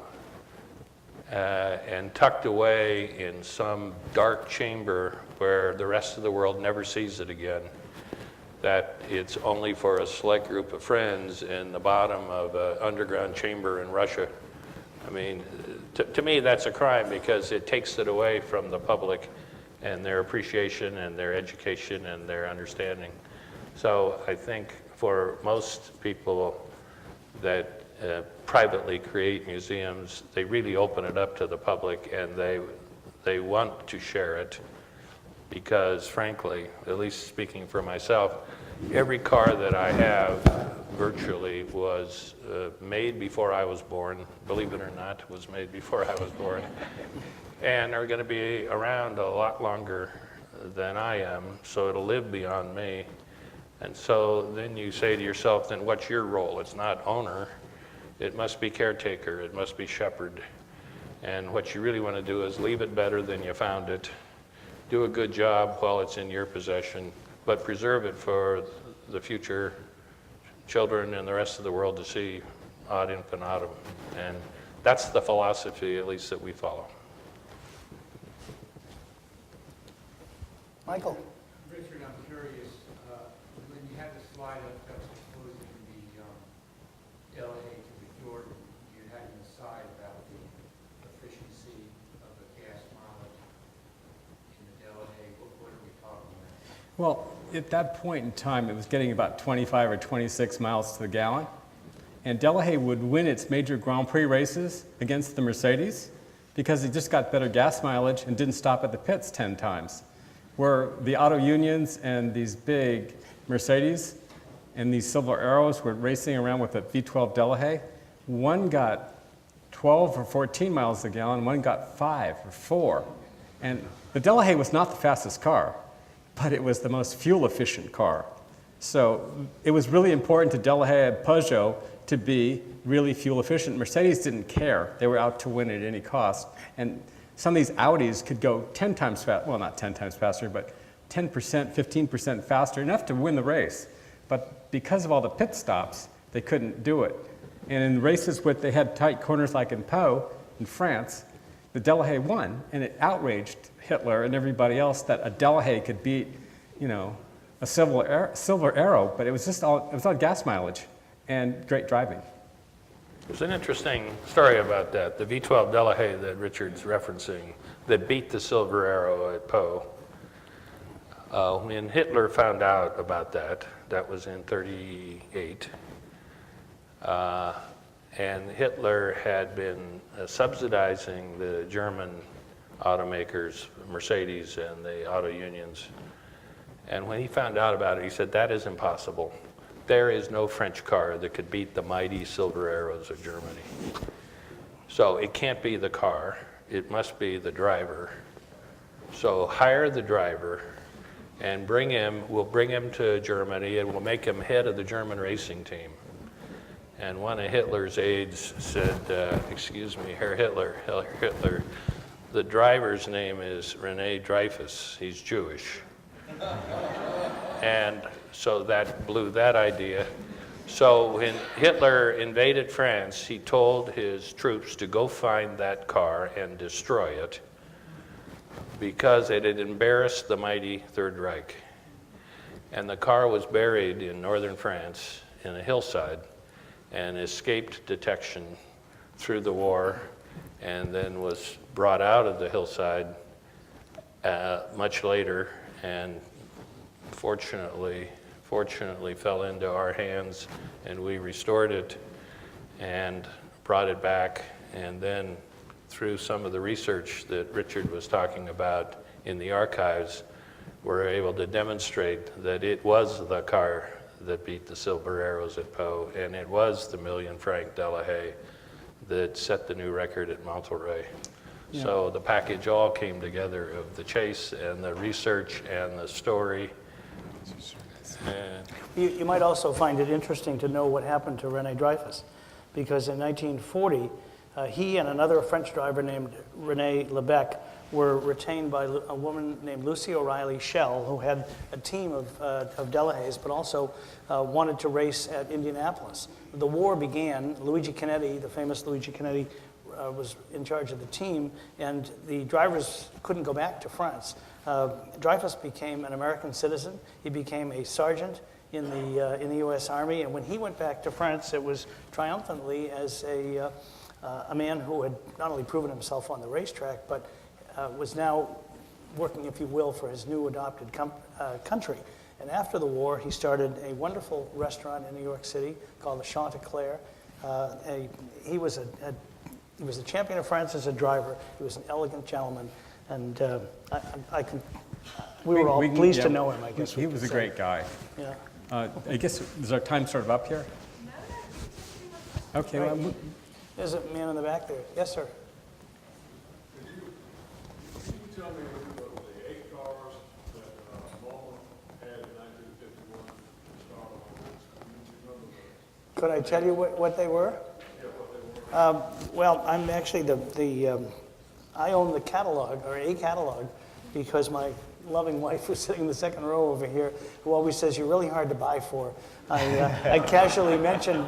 and tucked away in some dark chamber where the rest of the world never sees it again. That it's only for a select group of friends in the bottom of an underground chamber in Russia. I mean, to me, that's a crime because it takes it away from the public and their appreciation and their education and their understanding. So I think for most people that privately create museums, they really open it up to the public and they want to share it. Because frankly, at least speaking for myself, every car that I have virtually was made before I was born, believe it or not, was made before I was born, and are going to be around a lot longer than I am, so it'll live beyond me. And so then you say to yourself, then what's your role? It's not owner, it must be caretaker, it must be shepherd. And what you really want to do is leave it better than you found it. Do a good job while it's in your possession, but preserve it for the future children and the rest of the world to see ad infinitum. And that's the philosophy, at least, that we follow. Michael? Richard, I'm curious, when you had the slide up that was exposing the Delaware to the Jordan, you had an aside about the efficiency of the gas mileage in the Delaware. What are we talking about? Well, at that point in time, it was getting about 25 or 26 miles to the gallon. And Delaware would win its major Grand Prix races against the Mercedes because it just got better gas mileage and didn't stop at the pits 10 times. Where the auto unions and these big Mercedes and these Silver Arrows were racing around with a V12 Delaware, one got 12 or 14 miles a gallon, one got 5 or 4. And the Delaware was not the fastest car, but it was the most fuel-efficient car. So it was really important to Delaware and Peugeot to be really fuel-efficient. Mercedes didn't care. They were out to win at any cost. And some of these Audis could go 10 times faster, well, not 10 times faster, but 10%, 15% faster, enough to win the race. But because of all the pit stops, they couldn't do it. And in races where they had tight corners like in Pau, in France, the Delaware won, and it outraged Hitler and everybody else that a Delaware could beat, a Silver Arrow, but it was all gas mileage and great driving. There's an interesting story about that. The V12 Delaware that Richard's referencing that beat the Silver Arrow at Pau. When Hitler found out about that, that was in 1938, and Hitler had been subsidizing the German automakers, Mercedes and the auto unions. And when he found out about it, he said, that is impossible. There is no French car that could beat the mighty Silver Arrows of Germany. So it can't be the car, it must be the driver. So hire the driver and we'll bring him to Germany and we'll make him head of the German racing team. And one of Hitler's aides said, excuse me, Herr Hitler, the driver's name is Rene Dreyfus, he's Jewish. And so that blew that idea. So when Hitler invaded France, he told his troops to go find that car and destroy it because it had embarrassed the mighty Third Reich. And the car was buried in northern France in a hillside and escaped detection through the war and then was brought out of the hillside much later and fortunately fell into our hands and we restored it and brought it back, and then through some of the research that Richard was talking about in the archives, we're able to demonstrate that it was the car that beat the Silver Arrows at Pau, and it was the $1 million franc Delahaye that set the new record at Monterey. Yeah. So the package all came together of the chase and the research and the story. You might also find it interesting to know what happened to Rene Dreyfus, because in 1940, he and another French driver named René Lebec were retained by a woman named Lucy O'Reilly Schell, who had a team of Delahayes, but also wanted to race at Indianapolis. The war began. Luigi Canetti, the famous Luigi Canetti, was in charge of the team, and the drivers couldn't go back to France. Dreyfus became an American citizen. He became a sergeant in the U.S. Army, and when he went back to France, it was triumphantly as a man who had not only proven himself on the racetrack, but was now working, if you will, for his new adopted country. And after the war, he started a wonderful restaurant in New York City called the Chanticleer. He was a champion of France as a driver. He was an elegant gentleman, and we were all pleased to know him, I guess. He was a great guy. Yeah. I guess, is our time sort of up here? Okay. Well, there's a man in the back there. Yes, sir. Can you tell me what were the 8 cars that Mullin had in 1951 to start on this? Do you remember that? Could I tell you what they were? Yeah, what they were. Well, I'm actually I own the catalog, or a catalog, because my loving wife who's sitting in the second row over here, who always says you're really hard to buy for. I casually mentioned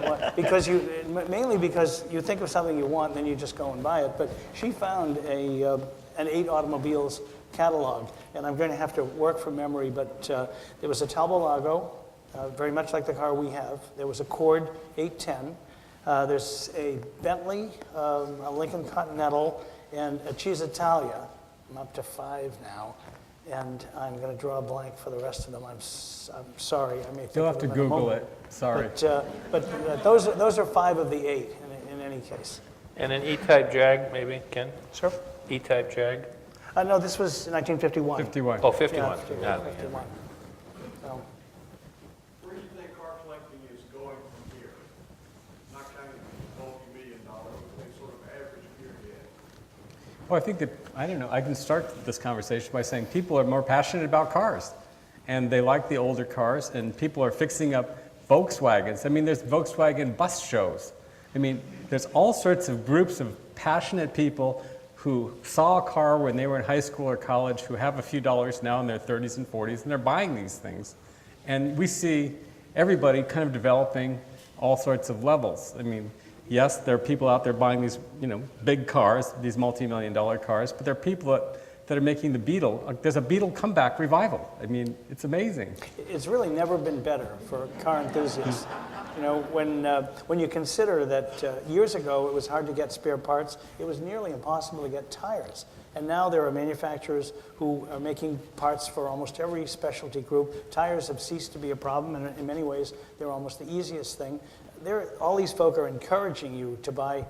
mainly because you think of something you want, and then you just go and buy it. But she found an 8 Automobiles catalog, and I'm going to have to work from memory. But there was a Talbot, very much like the car we have. There was a Cord 810. There's a Bentley, a Lincoln Continental, and a Cisitalia. I'm up to 5 now. And I'm going to draw a blank for the rest of them. I'm sorry. I may think you'll of have to them in a Google moment. it. Sorry. But those are 5 of the 8 in any case. And an E-type Jag, maybe, Ken? Sir? E-type Jag? No, this was 1951. 51. Oh, 51. Yeah, Yeah. 51. So, Where do you think car collecting is going from here? Not counting multi-million-dollar, but sort of average period. Well, I think that, I don't know, I can start this conversation by saying people are more passionate about cars, and they like the older cars, and people are fixing up Volkswagens. I mean, there's Volkswagen bus shows. I mean, there's all sorts of groups of passionate people who saw a car when they were in high school or college, who have a few dollars now in their 30s and 40s, and they're buying these things. And we see everybody kind of developing all sorts of levels. I mean, yes, there are people out there buying these, big cars, these multi-million-dollar cars, but there are people that are making the Beetle. There's a Beetle comeback revival. I mean, it's amazing. it's really never been better for car enthusiasts. When you consider that years ago it was hard to get spare parts, it was nearly impossible to get tires. And now there are manufacturers who are making parts for almost every specialty group. Tires have ceased to be a problem, and in many ways they're almost the easiest thing. All these folk are encouraging you to buy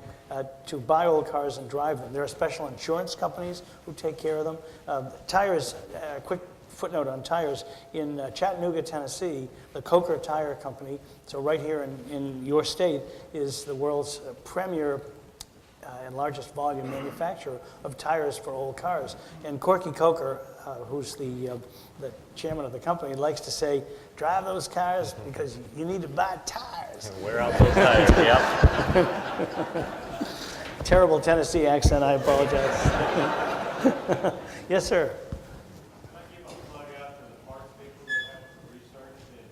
old cars and drive them. There are special insurance companies who take care of them. Tires, quick footnote on tires, in Chattanooga, Tennessee, the Coker Tire Company, so right here in your state, is the world's premier and largest volume manufacturer of tires for old cars. And Corky Coker, who's the chairman of the company, likes to say, drive those cars because you need to buy tires. Wear out those tires, yep. Terrible Tennessee accent, I apologize. Yes, sir. Can I give a plug out to the parts people that have researched and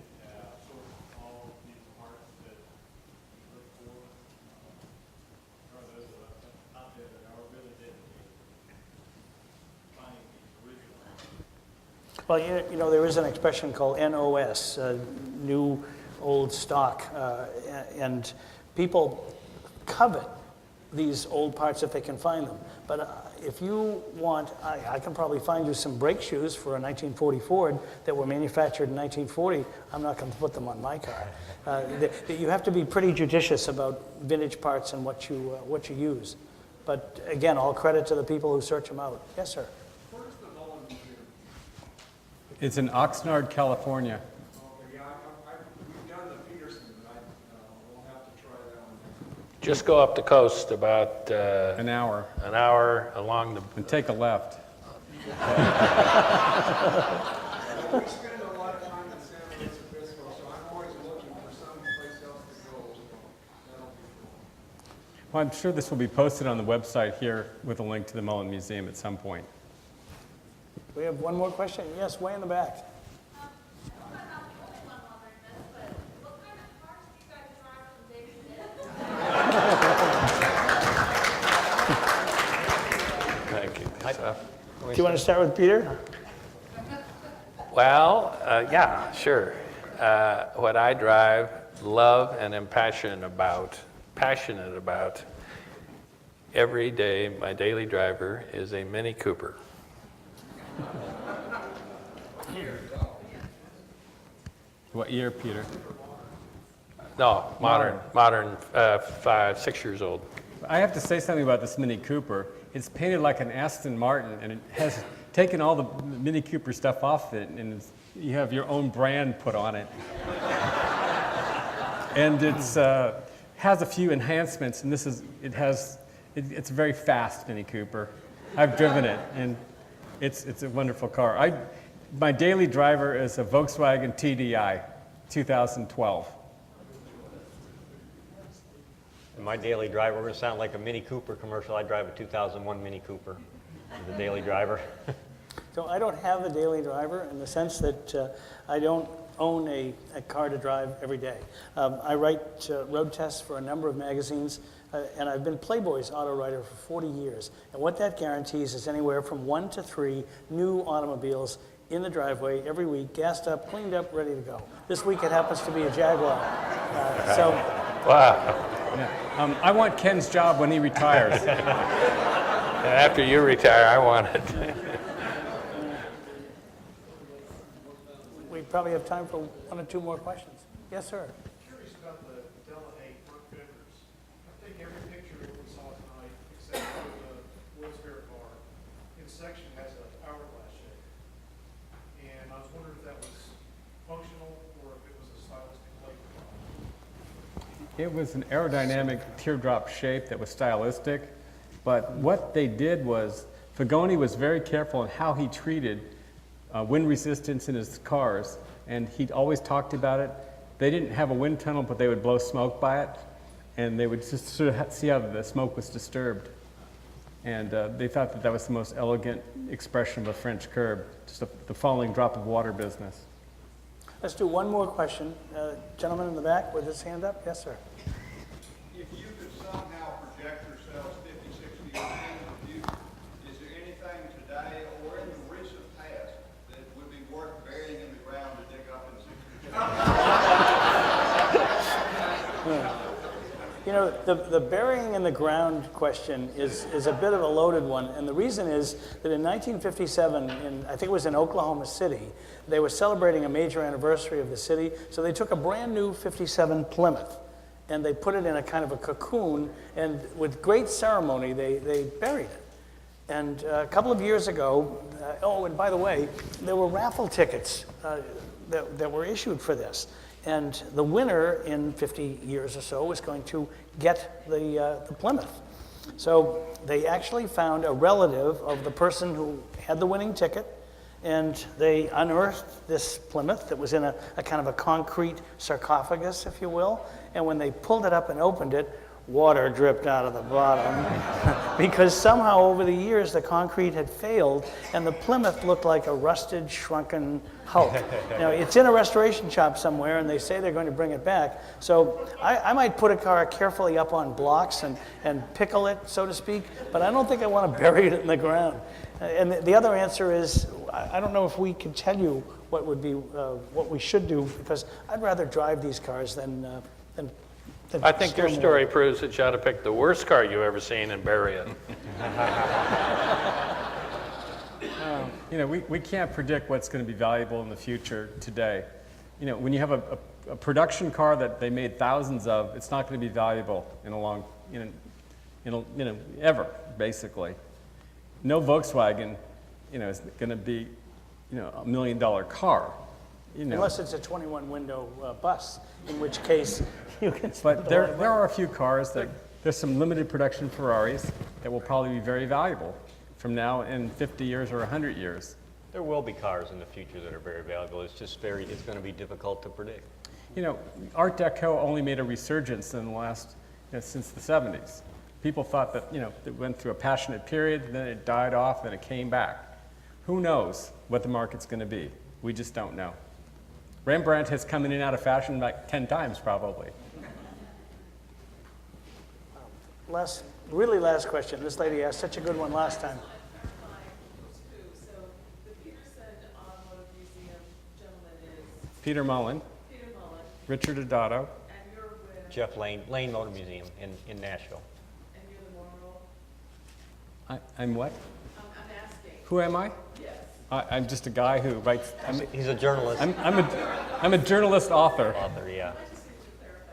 source all these parts that you look for? Or those out there that are really dedicated to finding these original. Well, you know, there is an expression called NOS, new old stock, and people covet these old parts if they can find them. But if you want, I can probably find you some brake shoes for a 1940 Ford that were manufactured in 1940. I'm not going to put them on my car. You have to be pretty judicious about vintage parts and what you use. But again, all credit to the people who search them out. Yes, sir. Where's the Mullin Museum? It's in Oxnard, California. Okay, yeah, we've done the Petersen, but we'll have to try that one. Just go up the coast about An hour. an hour along the, And take a left. We spend a lot of time in San Luis Obispo, so I'm always looking for some place else to go. That'll be cool. Well, I'm sure this will be posted on the website here with a link to the Mullin Museum at some point. We have one more question. Yes, way in the back. I'm not the only one wondering this, but what kind of cars do you guys drive from day to day? thank you. Do you want to start with Peter? Well, yeah, sure. What I drive, love, and am passionate about every day, my daily driver is a Mini Cooper. What year, Peter? No, modern, 6 years old. I have to say something about this Mini Cooper. It's painted like an Aston Martin, and it has taken all the Mini Cooper stuff off it, and you have your own brand put on it. And it's has a few enhancements, and it's a very fast Mini Cooper. I've driven it, and it's a wonderful car. My daily driver is a Volkswagen TDI, 2012. And my daily driver, we're going to sound like a Mini Cooper commercial. I drive a 2001 Mini Cooper, the daily driver. So I don't have a daily driver in the sense that I don't own a car to drive every day. I write road tests for a number of magazines, and I've been Playboy's auto writer for 40 years. And what that guarantees is anywhere from 1 to 3 new automobiles in the driveway every week, gassed up, cleaned up, ready to go. This week it happens to be a Jaguar. Wow. Yeah. I want Ken's job when he retires. And after you retire, I want it. We probably have time for 1 or 2 more questions. Yes, sir. Curious about the Delahaye front fenders. I think every picture that we saw tonight, except for the World's Fair car, in section has an hourglass shape. And I was wondering if that was functional or if it was a stylistic labor. It was an aerodynamic teardrop shape that was stylistic, but what they did was, Fagoni was very careful in how he treated wind resistance in his cars, and he'd always talked about it. They didn't have a wind tunnel, but they would blow smoke by it, and they would just sort of see how the smoke was disturbed. And they thought that that was the most elegant expression of a French curb, just the falling drop of water business. Let's do one more question. Gentleman in the back with his hand up. Yes, sir. If you could somehow project yourselves 50, 60 years into the future, is there anything today or in the recent past that would be worth burying in the ground to dig up in 60 years? You know, the burying in the ground question is a bit of a loaded one, and the reason is that in 1957, I think it was in Oklahoma City, they were celebrating a major anniversary of the city, so they took a brand new 57 Plymouth, and they put it in a kind of a cocoon, and with great ceremony, they buried it. And a couple of years ago, oh, and by the way, there were raffle tickets that were issued for this. And the winner in 50 years or so was going to get the Plymouth. So they actually found a relative of the person who had the winning ticket, and they unearthed this Plymouth that was in a kind of a concrete sarcophagus, if you will. And when they pulled it up and opened it, water dripped out of the bottom because somehow over the years the concrete had failed and the Plymouth looked like a rusted, shrunken hulk. Now, it's in a restoration shop somewhere and they say they're going to bring it back. So I might put a car carefully up on blocks and pickle it, so to speak, but I don't think I want to bury it in the ground. And the other answer is, I don't know if we can tell you what would be, what we should do, because I'd rather drive these cars than I think your store them. story proves that you ought to pick the worst car you've ever seen and bury it. You know, we can't predict what's going to be valuable in the future today. You know, when you have a production car that they made thousands of, it's not going to be valuable in a long, ever, basically. No Volkswagen, is going to be, $1 million car. Unless it's a 21-window bus, in which case you can spend But there are a few cars that, there's some limited production Ferraris that will probably be very valuable from now in 50 years or 100 years. There will be cars in the future that are very valuable. It's just it's going to be difficult to predict. Art Deco only made a resurgence in the last, since the 70s. People thought that, it went through a passionate period, then it died off, then it came back. Who knows what the market's going to be? We just don't know. Rembrandt has come in and out of fashion like 10 times, probably. Really last question. This lady asked such a good one last time. So the Petersen Automotive Museum gentleman is Peter Mullin, Peter Mullin, Richard Adatto. and you're with, Jeff Lane Motor Museum in Nashville. and you're the Morrow. I'm what? I'm asking, Who am I? yes. I'm just a guy who writes. He's a journalist. I'm a journalist author. Author, yeah. I just need to clarify,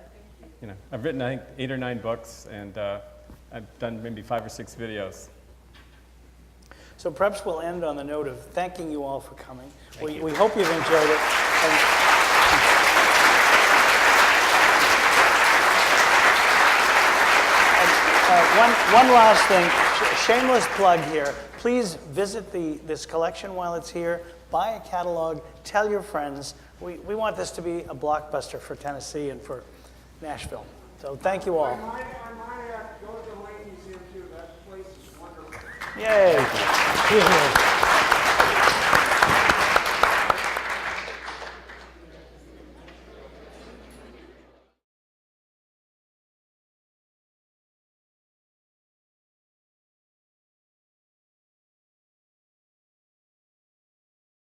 thank you. I've written I think 8 or 9 books, and I've done maybe 5 or 6 videos. So perhaps we'll end on the note of thanking you all for coming. We hope you've enjoyed it. One last thing, shameless plug here. Please visit this collection while it's here. Buy a catalog. Tell your friends. We want this to be a blockbuster for Tennessee and for Nashville. So thank you all. I might go to the Lane Museum too. That place is wonderful. Yay.